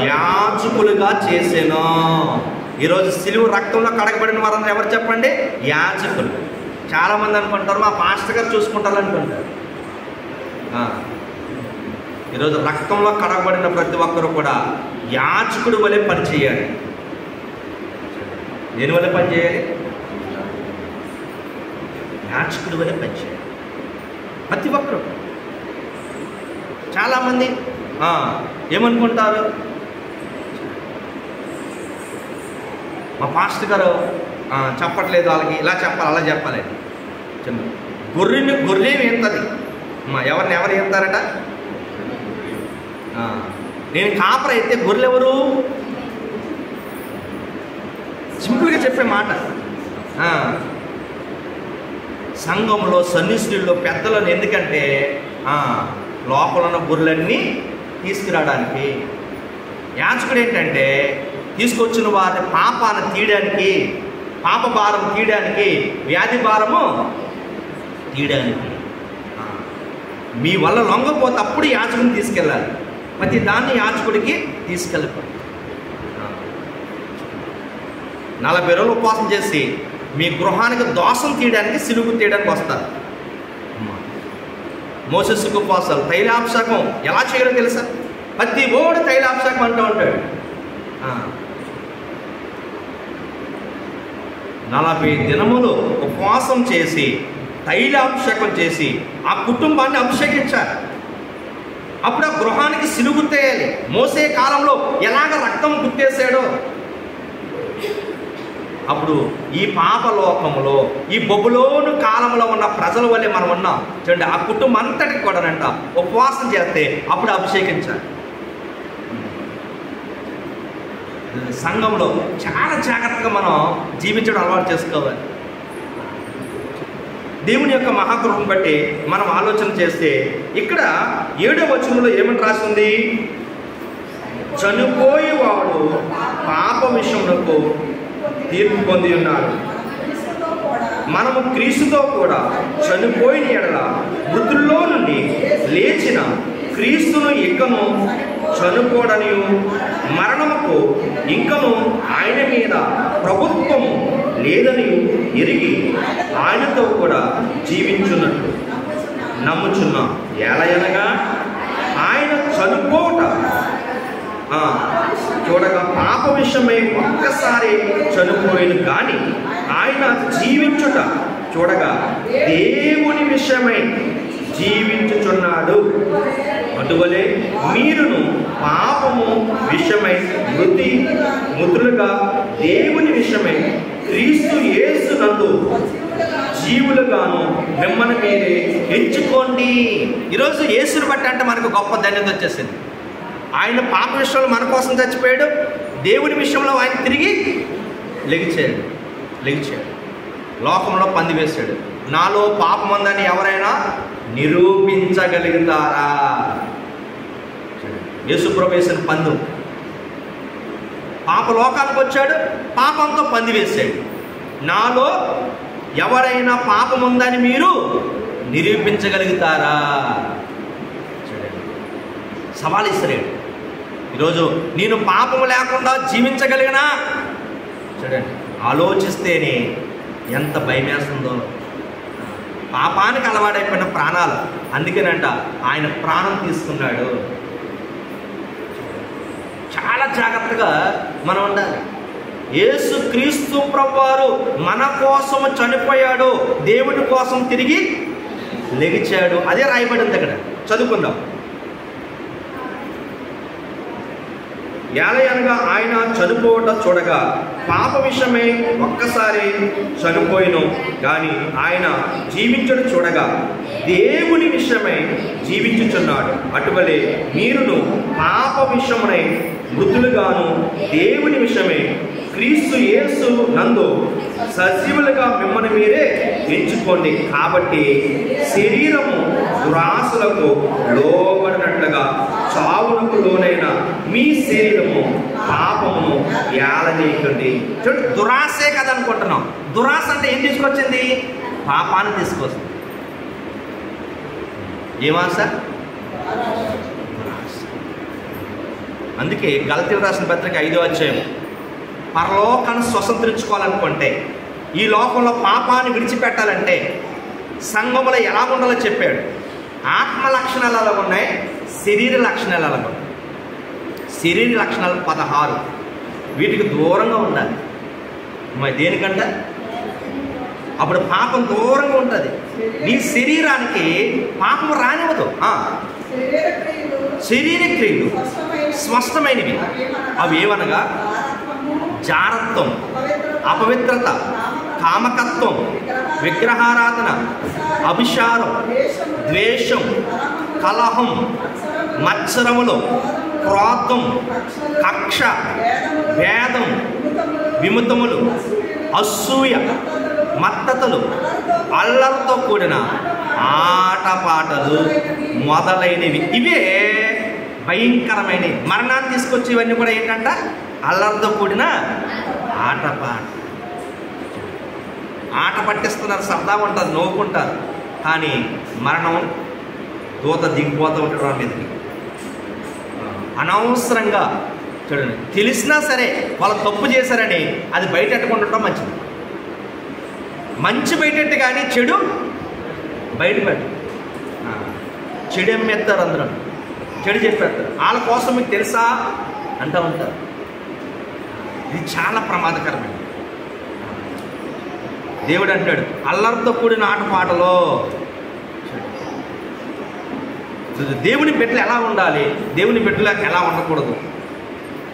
[SPEAKER 1] యాజకులుగా చేసెను. ఈరోజు సిలువ రక్తంలో కడగబడిన వారందరూ ఎవరు చెప్పండి? యాజకులు. చాలామంది అనుకుంటారు మా పాస్టర్ గారు చూసుకుంటారు అనుకుంటారు. ఈరోజు రక్తంలో కడగబడిన ప్రతి ఒక్కరు కూడా యాజకుడు వలె పనిచేయాలి. దేని వల్ల పనిచేయాలి? యాజకుడు వలె పనిచేయాలి ప్రతి ఒక్కరు. చాలామంది ఏమనుకుంటారు, మా పాస్టర్ గారు చెప్పట్లేదు, వాళ్ళకి ఇలా చెప్పాలి అలా చెప్పాలి. గొర్రె ఏంటది? ఎవరు ఏంటారట? నేను కాపర అయితే గొర్రెలు ఎవరు? సింపుల్గా చెప్పే మాట. సంఘంలో సన్నిహితుల్లో పెద్దలను ఎందుకంటే లోపల ఉన్న గొర్రెలన్నీ తీసుకురావడానికి. యాజకుడు ఏంటంటే తీసుకొచ్చిన వారి పాపాన్ని తీయడానికి, పాప భారం తీయడానికి, వ్యాధి భారము తీయడానికి. మీ వల్ల లొంగపోతే అప్పుడు యాజకుడిని తీసుకెళ్ళాలి. ప్రతి దాన్ని యాజకుడికి తీసుకెళ్ళిపోయి 40 రోజులు ఉపవాసం చేసి మీ గృహానికి దోషం తీయడానికి, సిలుగు తీయడానికి వస్తారు. మోసెస్సుకు ఉపవాసాలు, తైలాభిషేకం ఎలా చేయాలో తెలుసా? ప్రతి ఓడు తైలాభిషేకం అంటూ ఉంటాడు. 40 దినములు ఉపవాసం చేసి తైలాభిషేకం చేసి ఆ కుటుంబాన్ని అభిషేకించారు. అప్పుడు ఆ గృహానికి సిలువ గుర్తేయాలి. మోసే కాలంలో ఎలాగ రక్తం గుర్తేసాడో అప్పుడు ఈ పాపలోకములో, ఈ బొబులోను కాలంలో ఉన్న ప్రజల వల్లే మనం ఉన్నాం. చూడండి, ఆ కుటుంబం అంతటికి కూడానంట ఉపవాసం చేస్తే అప్పుడు అభిషేకించాలి. సంఘంలో చాలా జాగ్రత్తగా మనం జీవించడం అలవాటు చేసుకోవాలి. దేవుని యొక్క మహాకృపను బట్టి మనం ఆలోచన చేస్తే ఇక్కడ 7వ వచనంలో ఏమని రాసింది? చనిపోయేవాడు పాప విషయమునకు తీర్పు పొంది ఉన్నాడు, మనము క్రీస్తుతో కూడా చనిపోయిన ఎడల మృతుల్లో నుండి లేచిన క్రీస్తును ఇంకను చనిపోడనియు మరణముకు ఇంకను ఆయన మీద ప్రభుత్వము లేదని ఎరిగి ఆయనతో కూడా జీవించున్నట్లు నమ్ముచున్నాం. ఎలయనగా ఆయన చనిపోవుట చూడగా పాప విషయమై ఒక్కసారి చనిపోయిన కానీ ఆయన జీవించుట చూడగా దేవుని విషయమై జీవించుచున్నాడు. అటువలే మీరును పాపము విషయమై మృతులుగా దేవుని విషయమై క్రీస్తు యేసునందు జీవులుగాను మిమ్మల్ని మీరే ఎంచుకోండి. ఈరోజు యేసుని బట్టి అంటే మనకు గొప్ప ధన్యత వచ్చేసింది. ఆయన పాప విషయంలో మన కోసం చచ్చిపోయాడు, దేవుని విషయంలో ఆయన తిరిగి లెగిచాడు, లోకంలో పంది వేశాడు. నాలో పాపం ఉందని ఎవరైనా నిరూపించగలుగుతారా? యేసుప్రభు వేసిన పందు పాప లోకానికి వచ్చాడు, పాపంతో పంది వేశాడు. నాలో ఎవరైనా పాపం ఉందని మీరు నిరూపించగలుగుతారా? సవాల్ ఇస్తాడు. ఈరోజు నేను పాపము లేకుండా జీవించగలిగినా చూడండి, ఆలోచిస్తేనే ఎంత భయమేస్తుందో. పాపానికి అలవాటైపోయిన ప్రాణాలు, అందుకేనంట ఆయన ప్రాణం తీసుకున్నాడు. చాలా జాగ్రత్తగా మనం ఉండాలి. యేసు క్రీస్తు ప్రభువారు మన కోసం చనిపోయాడు, దేవుడి కోసం తిరిగి లెగిచాడు. అదే రాయబడింది అక్కడ, చదువుకుందాం. ఏలయనగా ఆయన చనిపోవట చూడగా పాప విషయమై ఒక్కసారి చనిపోయిను కానీ ఆయన జీవించడం చూడగా దేవుని విషయమై జీవించుచున్నాడు. అటువలే మీరును పాప విషయమై మృతులుగాను దేవుని విషయమై క్రీస్తు యేసు నందు సజీవులుగా మిమ్మల్ని మీరే ఎంచుకోండి. కాబట్టి శరీరము దురాశలకు లోబడినట్లుగా చావునకు లోనైన మీ శరీరము పాపమును ఏలనీయకండి. చూడండి, దురాశే కదా అనుకుంటున్నాం. దురాశ అంటే ఏం తీసుకొచ్చింది? పాపాన్ని తీసుకొస్తుంది. ఏమాశ? దురాశ. అందుకే గలతీయులకు రాసిన పత్రిక 5వ అధ్యాయం, పరలోకాన్ని స్వతంత్రించుకోవాలనుకుంటే, ఈ లోకంలో పాపాన్ని విడిచిపెట్టాలంటే సంఘములో ఎలా ఉండాలో చెప్పాడు. ఆత్మ లక్షణాలు ఎలా ఉన్నాయి, శరీర లక్షణాలు ఎలా ఉన్నాయి. శరీర లక్షణాలు 16. వీటికి దూరంగా ఉండాలి. మరి దేనికంటే అప్పుడు పాపం దూరంగా ఉంటుంది. నీ శరీరానికి పాపం రానివ్వదు. శరీర క్రియలు స్పష్టమైనవి. అవి ఏమనగా జారత్వం, అపవిత్రత, కామకత్వం, విగ్రహారాధన, అభిషారం, ద్వేషం, కలహం, మత్సరములు, క్రోధం, కక్ష, భేదం, విముతములు, అసూయ, మత్తతలు, అల్లరితో కూడిన ఆటపాటలు మొదలైనవి. ఇవే భయంకరమైనవి, మరణాన్ని తీసుకొచ్చి ఇవన్నీ కూడా ఏంటంట, అల్లరితో కూడిన ఆట పట్టిస్తున్నారు. సరదాగా ఉంటారు, నవ్వుకుంటారు. కానీ మరణం దూత దిగిపోతూ ఉంటాడు మీదకి. అనవసరంగా చూడండి, తెలిసినా సరే వాళ్ళు తప్పు చేశారని అది బయటెట్టకుండా ఉండటం మంచిది. మంచి బయటెట్టు కానీ చెడు బయటపెట్టు. చెడు ఎత్తేస్తారు, అందరూ చెడు చెప్పేస్తారు. వాళ్ళ కోసం మీకు తెలుసా అంటూ ఉంటారు. ఇది చాలా ప్రమాదకరమైనది. దేవుడు అంటాడు, అల్లరితో కూడిన ఆటపాటలో. దేవుని బిడ్డలు ఎలా ఉండాలి, దేవుని బిడ్డలు ఎలా ఉండకూడదు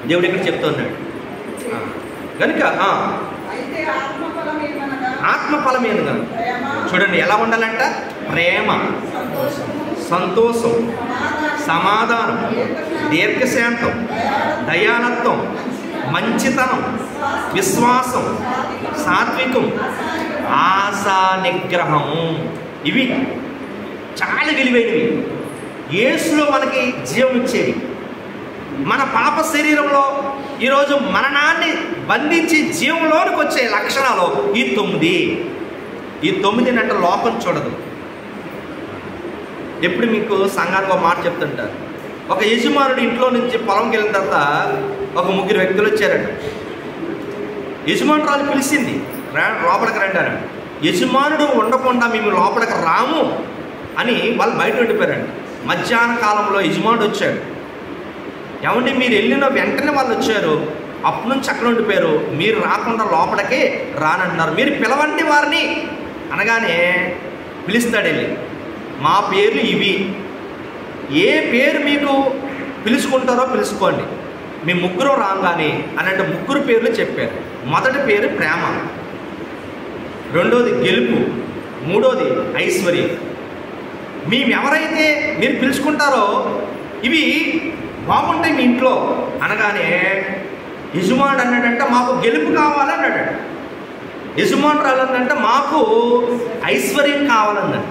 [SPEAKER 1] దేవుడు ఇక్కడ చెప్తున్నాడు. కనుక ఆత్మఫలం ఏదైనా చూడండి ఎలా ఉండాలంట, ప్రేమ, సంతోషం, సమాధానం, దీర్ఘశాంతం, దయానత్వం, మంచితనం, విశ్వాసం, సాత్వికం, ఆశా నిగ్రహము. ఇవి చాలా విలువైనవి. యేసులో మనకి జీవం ఇచ్చేవి. మన పాప శరీరంలో ఈరోజు మరణాన్ని బంధించి జీవంలోనికి వచ్చే లక్షణాలు ఈ 9. ఈ 9 లోకం చూడదు. ఎప్పుడు మీకు సంఘానికి ఒక మాట చెప్తుంటారు. ఒక యజమానుడు ఇంట్లో నుంచి పొలంకి వెళ్ళిన తర్వాత ఒక 3 వ్యక్తులు వచ్చారట. యజమానురాలు పిలిచింది, లోపలికి రండి అని. యజమానుడు ఉండకుండా మేము లోపలికి రాము అని వాళ్ళు బయట ఉండిపోయారండి. మధ్యాహ్న కాలంలో యజమానుడు వచ్చాడు. ఏమంటే మీరు వెళ్ళిన వెంటనే వాళ్ళు వచ్చారు, అప్పటి నుంచి అక్కడ ఉండిపోయారు, మీరు రాకుండా లోపలికి రానంటున్నారు, మీరు పిలవండి వారిని అనగానే పిలుస్తాడు వెళ్ళి, మా పేర్లు ఇవి, ఏ పేరు మీకు పిలుచుకుంటారో పిలుచుకోండి, మీ 3 రాగానే అని అంటే 3 పేర్లు చెప్పారు. మొదటి పేరు ప్రేమ, రెండోది గెలుపు, మూడోది ఐశ్వర్యం. ఎవరైతే మీరు పిలుచుకుంటారో ఇవి బాగుంటాయి మీ ఇంట్లో అనగానే యజమానుడు అన్నాడంటే మాకు గెలుపు కావాలి అన్నాడు. యజమానురాలు అన్నంటే మాకు ఐశ్వర్యం కావాలన్నాడు.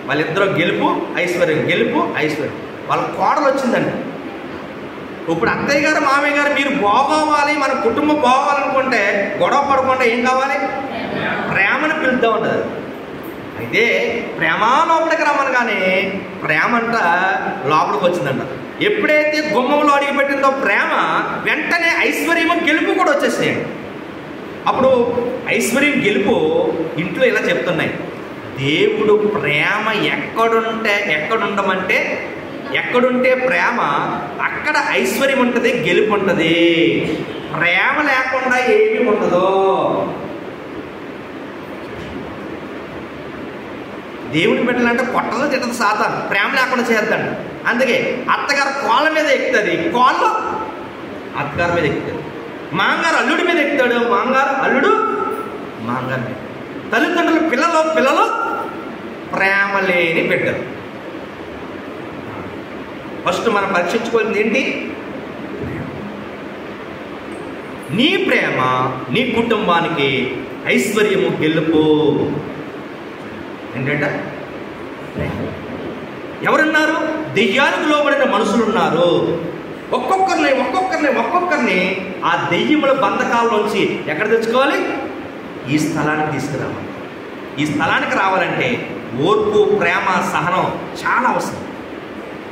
[SPEAKER 1] వాళ్ళిద్దరూ గెలుపు ఐశ్వర్యం, గెలుపు ఐశ్వర్యం. వాళ్ళ కోడలు వచ్చిందండి. ఇప్పుడు అత్తయ్య గారు మామయ్య గారు మీరు బాగోవాలి, మన కుటుంబం బాగోవాలనుకుంటే గొడవ పడకుండా ఏం కావాలి? ప్రేమను పిలుద్దా ఉంటుంది. అయితే ప్రేమ లోపలికి రమ్మనగానే ప్రేమ అంట లోపలికి వచ్చిందంట. ఎప్పుడైతే గుమ్మంలో అడిగిపెట్టిందో ప్రేమ, వెంటనే ఐశ్వర్యము గెలుపు కూడా వచ్చేసాయండి. అప్పుడు ఐశ్వర్యం గెలుపు ఇంట్లో ఇలా చెప్తున్నాయి, దేవుడు ప్రేమ ఎక్కడుండమంటే ఎక్కడుంటే ప్రేమ అక్కడ ఐశ్వర్యం ఉంటుంది, గెలుపు ఉంటుంది. ప్రేమ లేకుండా ఏమీ ఉండదు. దేవుని బిడ్డలంటే కొట్టదు తిట్టదు సాతాను, ప్రేమ లేకుండా చేద్దాడు. అందుకే అత్తగారు కోళ్ళ మీద ఎక్కుతుంది, కోళ్ళు అత్తగారి మీద ఎక్కుతుంది. మాంగారు అల్లుడి మీద ఎక్కుతాడు, మాంగారు అల్లుడు మాంగారు మీద. తల్లిదండ్రులు పిల్లలు ప్రేమ లేని బిడ్డలు. ఫస్ట్ మనం పరీక్షించుకోవాల్సింది ఏంటి? నీ ప్రేమ నీ కుటుంబానికి ఐశ్వర్యము గెలుపు ఏంటంట? ఎవరున్నారు? దెయ్యానికి లోబడిన మనుషులు ఉన్నారు. ఒక్కొక్కరిని ఆ దెయ్యముల బంధకాల నుంచి ఎక్కడ తెచ్చుకోవాలి? ఈ స్థలానికి తీసుకురావాలి. ఈ స్థలానికి రావాలంటే ఓర్పు, ప్రేమ, సహనం చాలా అవసరం.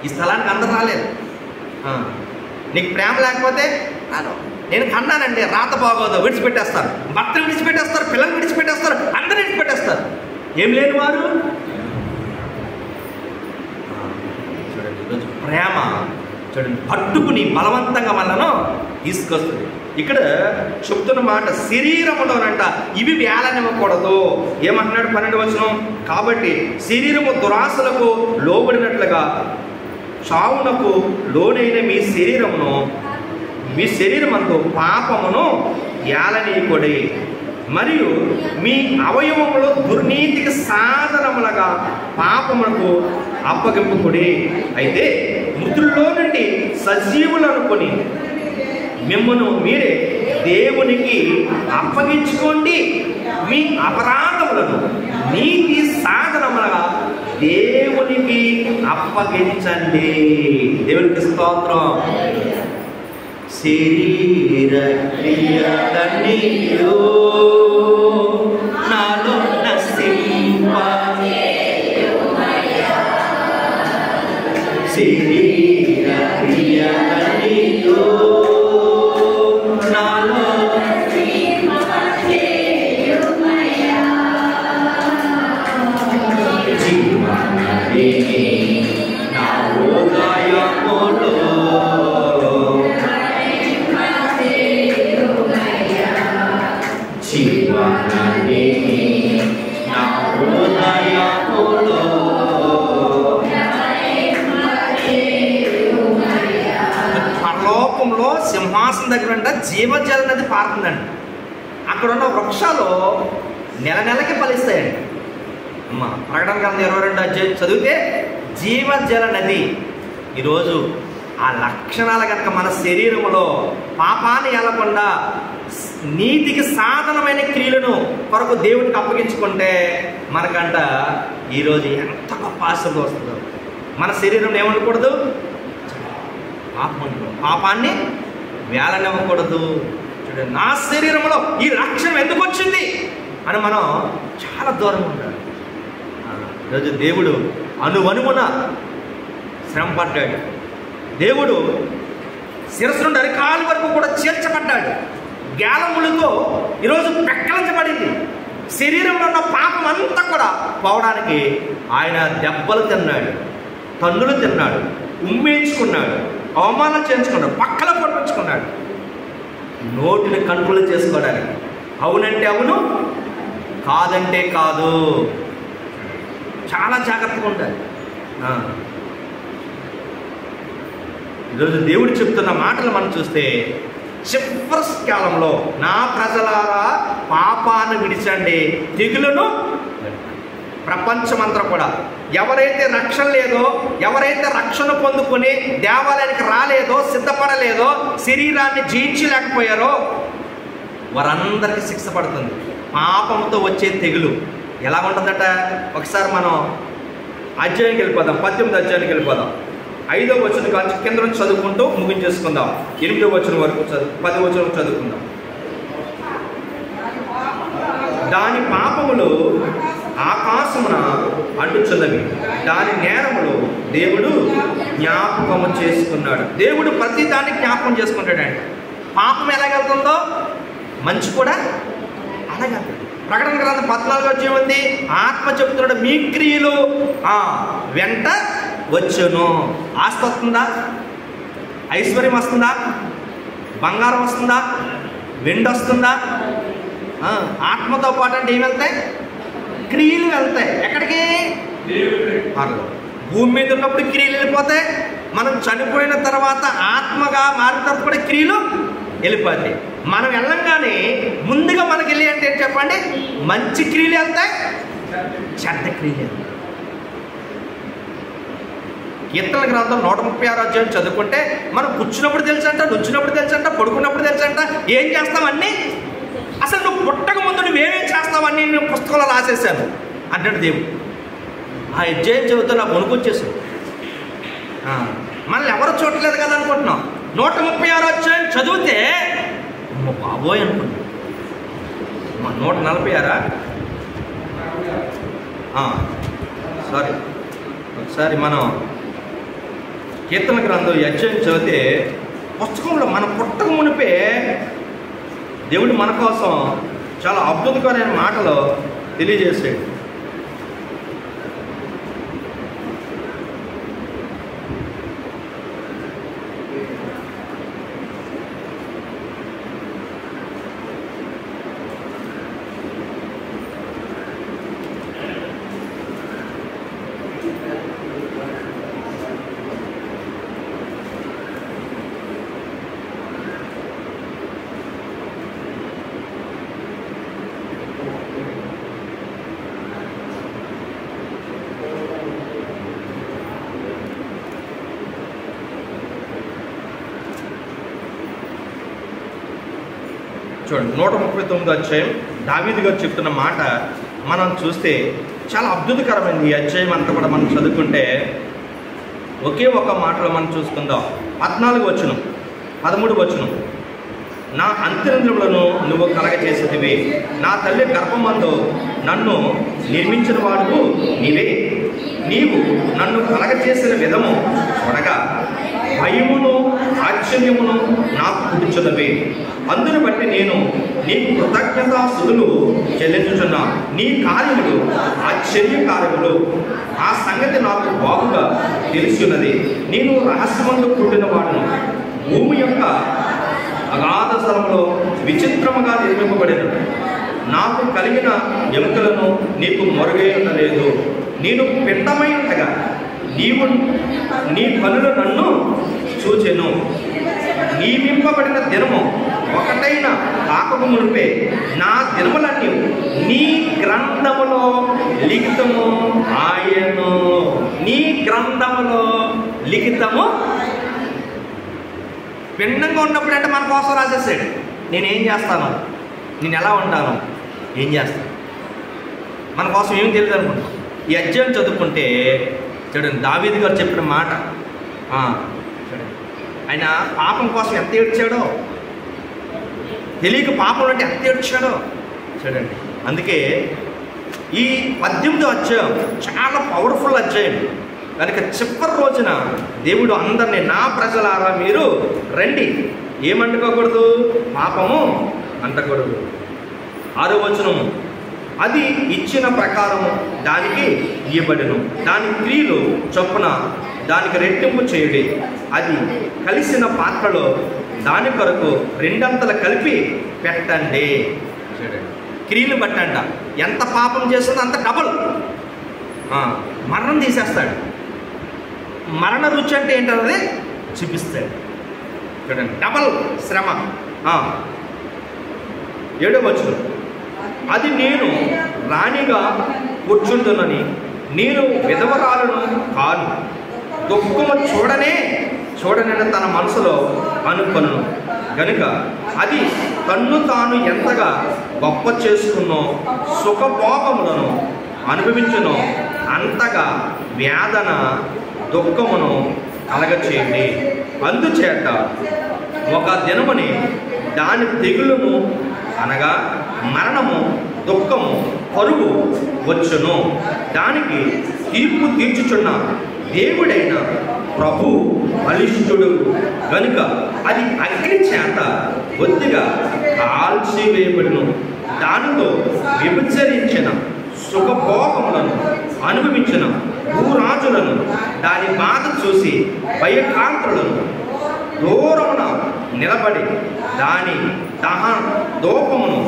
[SPEAKER 1] ఈ స్థలానికి అందరూ రాలేదు. నీకు ప్రేమ లేకపోతే నేను కన్నానండి, రాత బాగోదు, విడిచిపెట్టేస్తారు, భర్తను విడిచిపెట్టేస్తారు, పిల్లలు విడిచిపెట్టేస్తారు, అందరూ విడిచిపెట్టేస్తారు. ఏం లేని వారు చూడండి. ఈరోజు ప్రేమ చూడండి పట్టుకుని బలవంతంగా మనను తీసుకొస్తుంది. ఇక్కడ చెప్తున్న మాట శరీరములోనంట ఇవి వేలనివ్వకూడదు. ఏమంటున్నాడు 12వ వచనం? కాబట్టి శరీరము దురాశలకు లోబడినట్లుగా చావునకు లోనైన మీ శరీరమందు పాపమును ఏలనీయకుడి, మరియు మీ అవయవములో దుర్నీతికి సాధనములుగా పాపమునకు అప్పగింపుకుడి. అయితే మృతుల్లో నుండి సజీవులనుకొని మిమ్మను మీరే దేవునికి అప్పగించుకోండి, మీ అపరాధములను నీతి సాధనములుగా దేవునికి అప్పగించండి. దేవునికి స్తోత్రం. శరీర క్రియలన్నీయు నాలో నశింప, శరీర క్రియలన్నీయు నాలో జీవనమే నా హృదయములో జీవనమే నా హృదయములో. పరలోకంలో సింహాసనం దగ్గర జీవజల నది పారుతుందండి. అక్కడ ఉన్న వృక్షాలు నెలకి ఫలిస్తాయండి. అమ్మ ప్రకటన గ్రంథం 22వ అధ్యాయం చదివితే జీవజల నది. ఈరోజు ఆ లక్షణాలు కనుక మన శరీరంలో పాపాన్ని ఎలకుండా నీతికి సాధనమైన క్రియలను కొరకు దేవుడికి అప్పగించుకుంటే మనకంట ఈరోజు ఎంత గొప్ప ఆశీర్వాదం వస్తుందో. మన శరీరం ఏమనకూడదు? పాపాన్ని వేలనివ్వకూడదు. చూడండి, నా శరీరంలో ఈ లక్షణం ఎందుకు వచ్చింది? అని మనం చాలా దూరంగా ఉండాలి. ఈరోజు దేవుడు అనువనుమున శ్రమ పడ్డాడు. దేవుడు శిరస్సు నుండి అరికాలు వరకు కూడా చీల్చబడ్డాడు. గ్యాలములతో ఈరోజు పెక్కలించబడింది. శరీరంలో ఉన్న పాపం అంతా కూడా పోవడానికి ఆయన దెబ్బలు తిన్నాడు, తన్నులు తిన్నాడు, ఉమ్మేయించుకున్నాడు, అవమానం చేయించుకున్నాడు, పక్కల పొడిపించుకున్నాడు. నోటిని కంట్రోల్ చేసుకోవడానికి అవునంటే అవును, కాదంటే కాదు. చాలా జాగ్రత్తగా ఉండాలి. ఈరోజు దేవుడు చెప్తున్న మాటలు మనం చూస్తే, చివరి కాలంలో నా ప్రజలారా పాపాన్ని విడిచండి, తెగులును. ప్రపంచమంతా కూడా ఎవరైతే రక్షణ లేదో, ఎవరైతే రక్షణ పొందుకొని దేవాలయానికి రాలేదో, సిద్ధపడలేదో, శరీరాన్ని జయించలేకపోయారో వారందరికీ శిక్ష పడుతుంది. పాపంతో వచ్చే తెగులు ఎలా ఉంటుందట? ఒకసారి మనం అధ్యాయానికి వెళ్ళిపోదాం, 18వ అధ్యాయానికి వెళ్ళిపోదాం. 5వ వచనం కాల్చి కింద నుంచి చదువుకుంటూ ముగించేసుకుందాం. 8వ వచనం వరకు 10వ వచనం చదువుకుందాం. దాని పాపములు ఆకాశమున అంటుచున్నవి, దాని నేరములు దేవుడు జ్ఞాపకము చేసుకున్నాడు. దేవుడు ప్రతి దాన్ని జ్ఞాపకం చేసుకుంటాడండి. పాపం ఎలాగెళ్తుందో మంచి కూడా అలాగే. ప్రకటన గ్రంథం 14వ అధ్యాయం ఉంది. ఆత్మ చెప్తున్నాడు, మీ క్రియలు వెంట వచ్చును. ఆస్తి వస్తుందా? ఐశ్వర్యం వస్తుందా? బంగారం వస్తుందా? వెండి వస్తుందా? ఆత్మతో పాటు అంటే ఏమి వెళ్తాయి? క్రియలు వెళ్తాయి. ఎక్కడికి? భూమి మీద ఉన్నప్పుడు క్రియలు వెళ్ళిపోతాయి. మనం చనిపోయిన తర్వాత ఆత్మగా మారిన తర్వాత కూడా క్రియలు వెళ్ళిపోతాయి. మనం వెళ్ళంగానే ముందుగా మనకి వెళ్ళి అంటే ఏంటి చెప్పండి? మంచి క్రియలు వెళ్తాయి, చెడ్డ క్రియలు వెళ్తాయి. కీర్తన గ్రంథం 136వ అధ్యాయం చదువుకుంటే మనం కూర్చున్నప్పుడు తెలుసంట, నుంచినప్పుడు తెలుసంట, పడుకున్నప్పుడు తెలుసంట, ఏం చేస్తావన్నీ. అసలు నువ్వు పుట్టక ముందు నువ్వేమేం చేస్తావన్నీ నేను పుస్తకంలో రాసేసాను అంటాడు దేవుడు. ఆ అధ్యాయం చదువుతా నాకు వణుకొచ్చేసాడు. మనల్ని ఎవరు చూడలేదు కదా అనుకుంటున్నాం. 136వ అధ్యాయం చదివితే అమ్మ బాబోయ్ అనుకుంటున్నాం. 146 సారీ, ఒకసారి మనం కీర్తన గ్రంథం ఈ అధ్యాయం చదివితే పుస్తకంలో మన పుట్టక మునిపే దేవుడు మన కోసం చాలా అద్భుతకరమైన మాటలు తెలియజేసాడు. చూడండి, 139వ అధ్యాయం దావీదు గారు చెప్తున్న మాట మనం చూస్తే చాలా అద్భుతకరమైంది. ఈ అధ్యాయం అంతా కూడా మనం చదువుకుంటే ఒకే ఒక మాటలో మనం చూసుకుందాం. 14వ వచనం, 13వ వచనం. నా అంతరింద్రములను నువ్వు కలగచేసేదివి, నా తల్లి గర్భమందు నన్ను నిర్మించిన వాడు నీవే. నీవు నన్ను కలగచేసిన విధము చూడగా భయమును ఆశ్చర్యమును నాకు పుట్టించున్నవి. అందును బట్టి నేను నీ కృతజ్ఞతాస్తుతులు చెల్లించుచున్నా. నీ కార్యములు ఆశ్చర్య కార్యములు, ఆ సంగతి నాకు బాగుగా తెలిసి ఉన్నది. నేను రహస్యమందు పుట్టిన వాడును, భూమి యొక్క అగాధ స్థలంలో విచిత్రముగా నిర్మింపబడిన నాకు కలిగిన ఎముకలను నీకు మరుగై ఉండలేదు. నేను పిండమై ఉండగా నీవు నీ పనులు నన్ను చూచెను. నియమింపబడిన దినము ఒకటైన కాకము మునిపే నా దినములన్నీ నీ గ్రంథములో లిఖితము ఆయను. నీ గ్రంథములో లిఖితము. భిన్నంగా ఉన్నప్పుడు అంటే మన కోసం రాసేసాడు. నేనేం చేస్తాను, నేను ఎలా ఉంటాను, ఏం చేస్తాను, మన కోసం ఏం తెలియదు అనుకుంటాం. ఈ అధ్యాయం చదువుకుంటే చూడండి, దావీదు గారు చెప్పిన మాట. చూడండి, ఆయన పాపం కోసం ఎంత ఏడ్చాడో, తెలియక పాపం అంటే ఎంత ఏడ్చాడో చూడండి. అందుకే ఈ 18వ అధ్యాయం చాలా పవర్ఫుల్ అధ్యాయం కనుక చివరి రోజున దేవుడు అందరినీ నా ప్రజలారా మీరు రండి, ఏమంటుకోకూడదు, పాపము అంటకూడదు. 6వ వచనము, అది ఇచ్చిన ప్రకారము దానికి ఇయ్యబడును, దాని క్రియలు చొప్పున దానికి రెట్టింపు చేయుడి, అది కలిసిన పాత్రలో దాని కొరకు 2 అంతలు కలిపి పెట్టండి. క్రియలు బట్టంట, ఎంత పాపం చేస్తుందో అంత డబుల్ మరణం తీసేస్తాడు. మరణ రుచి అంటే ఏంటన్నది చూపిస్తాడు. చూడండి, డబల్ శ్రమ. 7వ వచనం, అది నేను రాణిగా కూర్చుంటున్నని నేను విధవరాలను కాను, దుఃఖము చూడనని తన మనసులో అనుకొను గనుక అది తన్ను తాను ఎంతగా గొప్ప చేసుకున్నో సుఖభోగములను అనుభవించునో అంతగా వేదన దుఃఖమును కలగచేయండి. అందుచేత ఒక దినముని దాని తెగులును అనగా మరణము, దుఃఖము, పరుగు వచ్చును. దానికి తీర్పు తీర్చుచున్న దేవుడైన ప్రభు బలిష్ఠుడు గనుక అది అగ్ని చేత బొత్తిగా కాల్చివేయబడును. దానితో విభచరించిన సుఖభోగములను అనుభవించిన భూరాజులను దాని బాధ చూసి భయకాంతులను దూరమున నిలబడి దాని దోపమును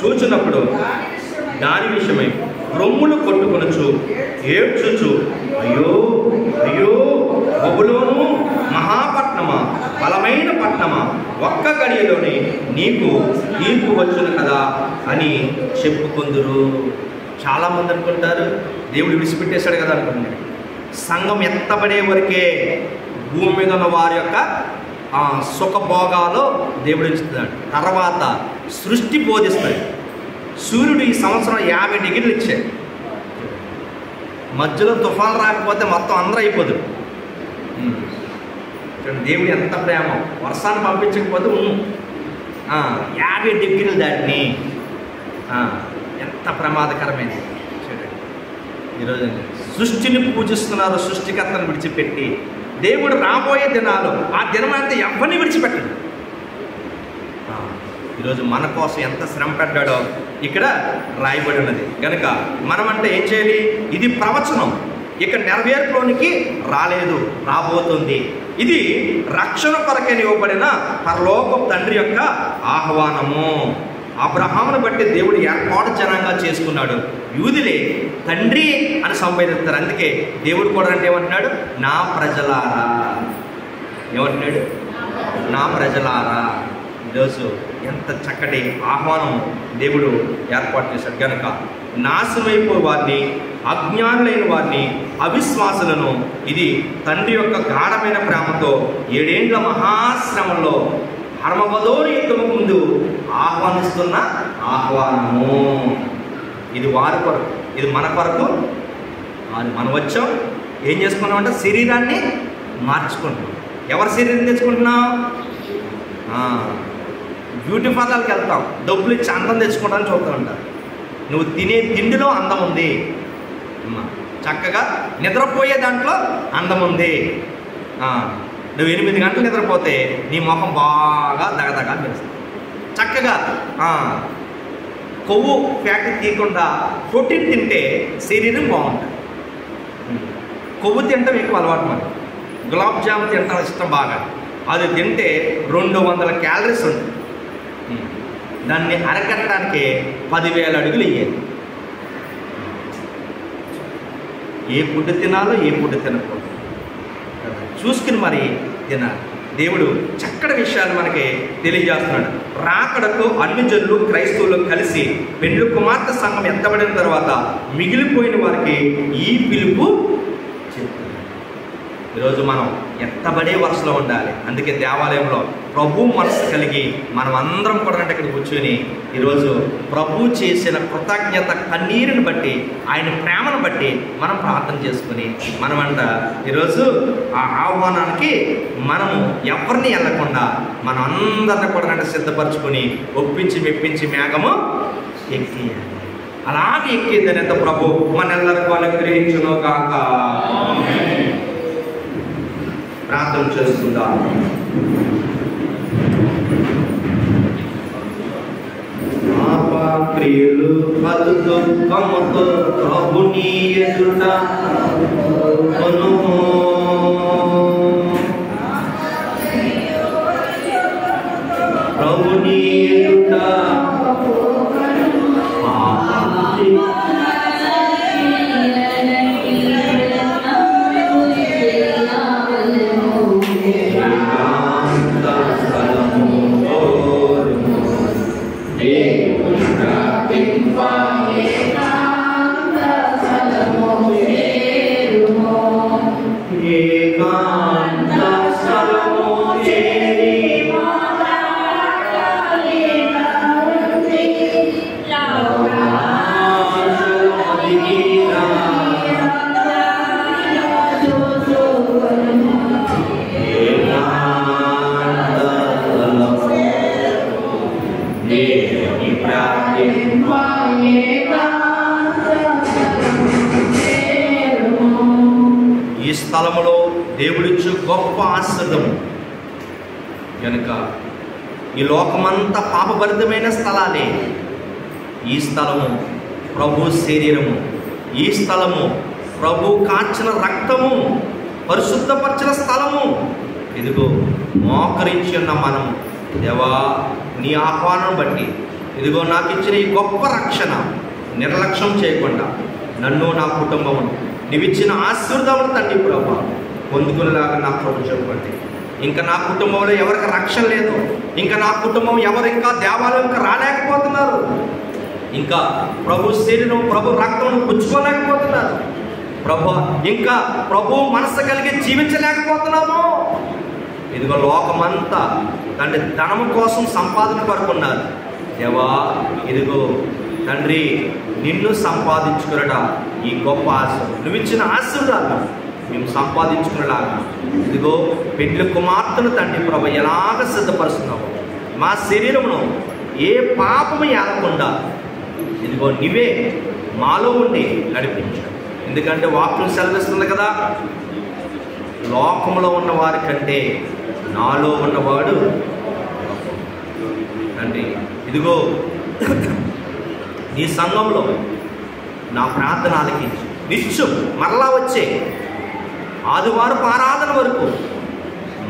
[SPEAKER 1] చూచినప్పుడు దాని విషయమై రొమ్ములు కొట్టుకొనుచు ఏడ్చుచు, అయ్యో అయ్యో బబులోను మహాపట్నమా, బలమైన పట్నమా, ఒక్క గడియలోనే నీకు తీర్పు వచ్చును కదా అని చెప్పుకుందురు. చాలామంది అనుకుంటారు దేవుడు విడిచిపెట్టేశాడు కదా అనుకుంటున్నాడు. సంఘం ఎత్తబడే వరకే భూమి మీద ఉన్న వారి యొక్క సుఖభోగాలు దేవుడు ఇస్తున్నాడు. తర్వాత సృష్టి బోధిస్తాడు. సూర్యుడు ఈ సంవత్సరం 50 డిగ్రీలు ఇచ్చాడు. మధ్యలో తుఫాన్ రాకపోతే మొత్తం అందరూ అయిపోదు. దేవుడు ఎంత ప్రేమ, వర్షాన్ని పంపించకపోతే 50 డిగ్రీలు దాటిని ఎంత ప్రమాదకరమైనది చూడండి. ఈరోజు సృష్టిని పూజిస్తున్నారు, సృష్టికర్తను విడిచిపెట్టి. దేవుడు రాబోయే దినాలు, ఆ దినం అంతా ఎవరిని విడిచిపెట్టడు. ఈరోజు మన కోసం ఎంత శ్రమ పడ్డాడో ఇక్కడ రాయబడి ఉన్నది. కనుక మనమంటే ఏం చేయాలి? ఇది ప్రవచనం, ఇక నెరవేర్పులోనికి రాలేదు, రాబోతుంది. ఇది రక్షణ కొరకని ఇవ్వబడిన పరలోక తండ్రి యొక్క ఆహ్వానము. అబ్రహామును బట్టి దేవుడు ఏర్పాటు జనంగా చేసుకున్నాడు. యూదులే తండ్రి అని సంబోధిస్తారు. అందుకే దేవుడు కూడా అంటే ఏమంటున్నాడు? నా ప్రజలారా. ఏమంటున్నాడు? నా ప్రజలారా. ఈరోజు ఎంత చక్కటి ఆహ్వానం దేవుడు ఏర్పాటు చేశాడు. కనుక నాశనమైపోయే వారిని, అజ్ఞానులైన వారిని, అవిశ్వాసులను ఇది తండ్రి యొక్క గాఢమైన ప్రేమతో 7 ఏండ్ల మహాశ్రమంలో హర్మబదోని యుద్ధము ముందు ఆహ్వానిస్తున్న ఆహ్వానము. ఇది వారి కొరకు, ఇది మన కొరకు. మనం వచ్చాం, ఏం చేసుకున్నామంటే శరీరాన్ని మార్చుకుంటున్నాం. ఎవరి శరీరం తెచ్చుకుంటున్నాం? బ్యూటీ పార్లర్కి వెళ్తాం, డబ్బులు ఇచ్చి అందం తెచ్చుకోవడానికి చూస్తూ ఉంటారు. నువ్వు తినే తిండిలో అందం ఉంది, చక్కగా నిద్రపోయే దాంట్లో అందం ఉంది. నువ్వు 8 గంటలు నిద్రపోతే నీ ముఖం బాగా దగదగా తెలుస్తుంది. చక్కగా కొవ్వు ఫ్యాట్ తీయకుండా ప్రోటీన్ తింటే శరీరం బాగుంటుంది. కొవ్వు తింటాం ఎక్కువ అలవాటు. మనకి గులాబ్ జామ్ తింటాం ఇష్టం బాగా. అది తింటే 200 క్యాలరీస్ ఉంటుంది. దాన్ని అరకట్టడానికి 10,000 అడుగులు ఇయ్యాలి. ఏ ఫుడ్ తినాలో ఏ ఫుడ్ తినకూడదు చూసుకుని మరి తినాలి. దేవుడు చక్కటి విషయాలు మనకి తెలియజేస్తున్నాడు. రాకడకు అన్ని జనులు క్రైస్తవులు కలిసి పెండ్లి కుమార్తె సంఘం ఎత్తబడిన తర్వాత మిగిలిపోయిన వారికి ఈ పిలుపు చెప్తున్నాడు. ఈరోజు మనం ఎత్తబడే వరుసలో ఉండాలి. అందుకే దేవాలయంలో ప్రభు మనసు కలిగి మనం అందరం కూడా ఇక్కడ కూర్చొని ఈరోజు ప్రభు చేసిన కృతజ్ఞత కన్నీరుని బట్టి, ఆయన ప్రేమను బట్టి మనం ప్రార్థన చేసుకుని మనమంట ఈరోజు ఆ ఆహ్వానానికి మనము ఎవరిని వెళ్ళకుండా మనం అందరిని కూడా సిద్ధపరచుకొని ఒప్పించి మెప్పించి మేఘము ఎక్కియాలి. అలాగే ఎక్కిందని ఎంత ప్రభు మనందరికీ అనుగ్రహించును కాక. ప్రార్థన చేస్తుందా. ప్రియులు అదు దుఃఖముతో ప్రభుని ఎదుట ప్రభుని ఎదుట ఈ స్థలములో దేవుడిచ్చు గొప్ప ఆశీర్వాదము కనుక ఈ లోకమంతా పాపభరితమైన స్థలాలే. ఈ స్థలము ప్రభు శరీరము, ఈ స్థలము ప్రభు కాచిన రక్తము, పరిశుద్ధపరచిన స్థలము. ఇదిగో మోకరించి ఉన్న మనము దేవా నీ ఆహ్వానం బట్టి ఇదిగో నాకు ఇచ్చిన ఈ గొప్ప రక్షణ నిర్లక్ష్యం చేయకుండా నన్ను నా కుటుంబమును నీవిచ్చిన ఆశీర్వాదములు తండ్రి ప్రభు పొందుకునేలాగా నా ప్రభు చెప్పండి. ఇంకా నా కుటుంబంలో ఎవరికి రక్షణ లేదు, ఇంకా నా కుటుంబం ఎవరు ఇంకా దేవాలయంకి రాలేకపోతున్నారు, ఇంకా ప్రభు శరీరం ప్రభు రక్తం పుచ్చుకోలేకపోతున్నారు ప్రభు, ఇంకా ప్రభు మనసు కలిగి జీవించలేకపోతున్నాము. ఇదిగో లోకమంతా తండ్రి ధనము కోసం సంపాదన పడుకున్నారు దేవా. ఇదిగో తండ్రి నిన్ను సంపాదించుకునట ఈ గొప్ప ఆశ, నువ్వు ఇచ్చిన ఆశీర్వాదం మేము సంపాదించుకునేలాగా ఇదిగో పెండ్లి కుమార్తెను తండ్రి ప్రభు ఎలాగ సిద్ధపరుస్తున్నావు. మా శరీరమును ఏ పాపము ఏలకుండా ఇదిగో నీవే మాలో ఉండి నడిపించావు. ఎందుకంటే వాక్యం సెలవిస్తుంది కదా, లోకంలో ఉన్న వారి కంటే నాలో ఉన్నవాడు తండ్రి. ఇదిగో నీ సంఘంలో నా ప్రార్థన ఆలకించి నిత్యం మరలా వచ్చే ఆదివారపు ఆరాధన వరకు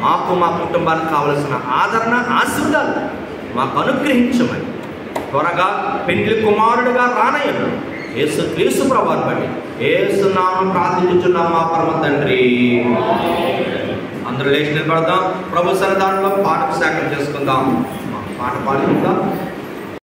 [SPEAKER 1] మాకు మా కుటుంబానికి కావలసిన ఆదరణ ఆశీర్వాదాలు మాకు అనుగ్రహించమని త్వరగా పెండ్లి కుమారుడుగా రానయ్యను యేసు క్రీస్తు ప్రభువుని బట్టి యేసు నామమున ప్రార్థించుచున్నాము మా పరమ తండ్రి. అందరూ లేచి నిలబడదాం. ప్రభు సన్నిధానంలో పాటకు సేకరణ చేసుకుందాం. పాట పాడుకుందాం.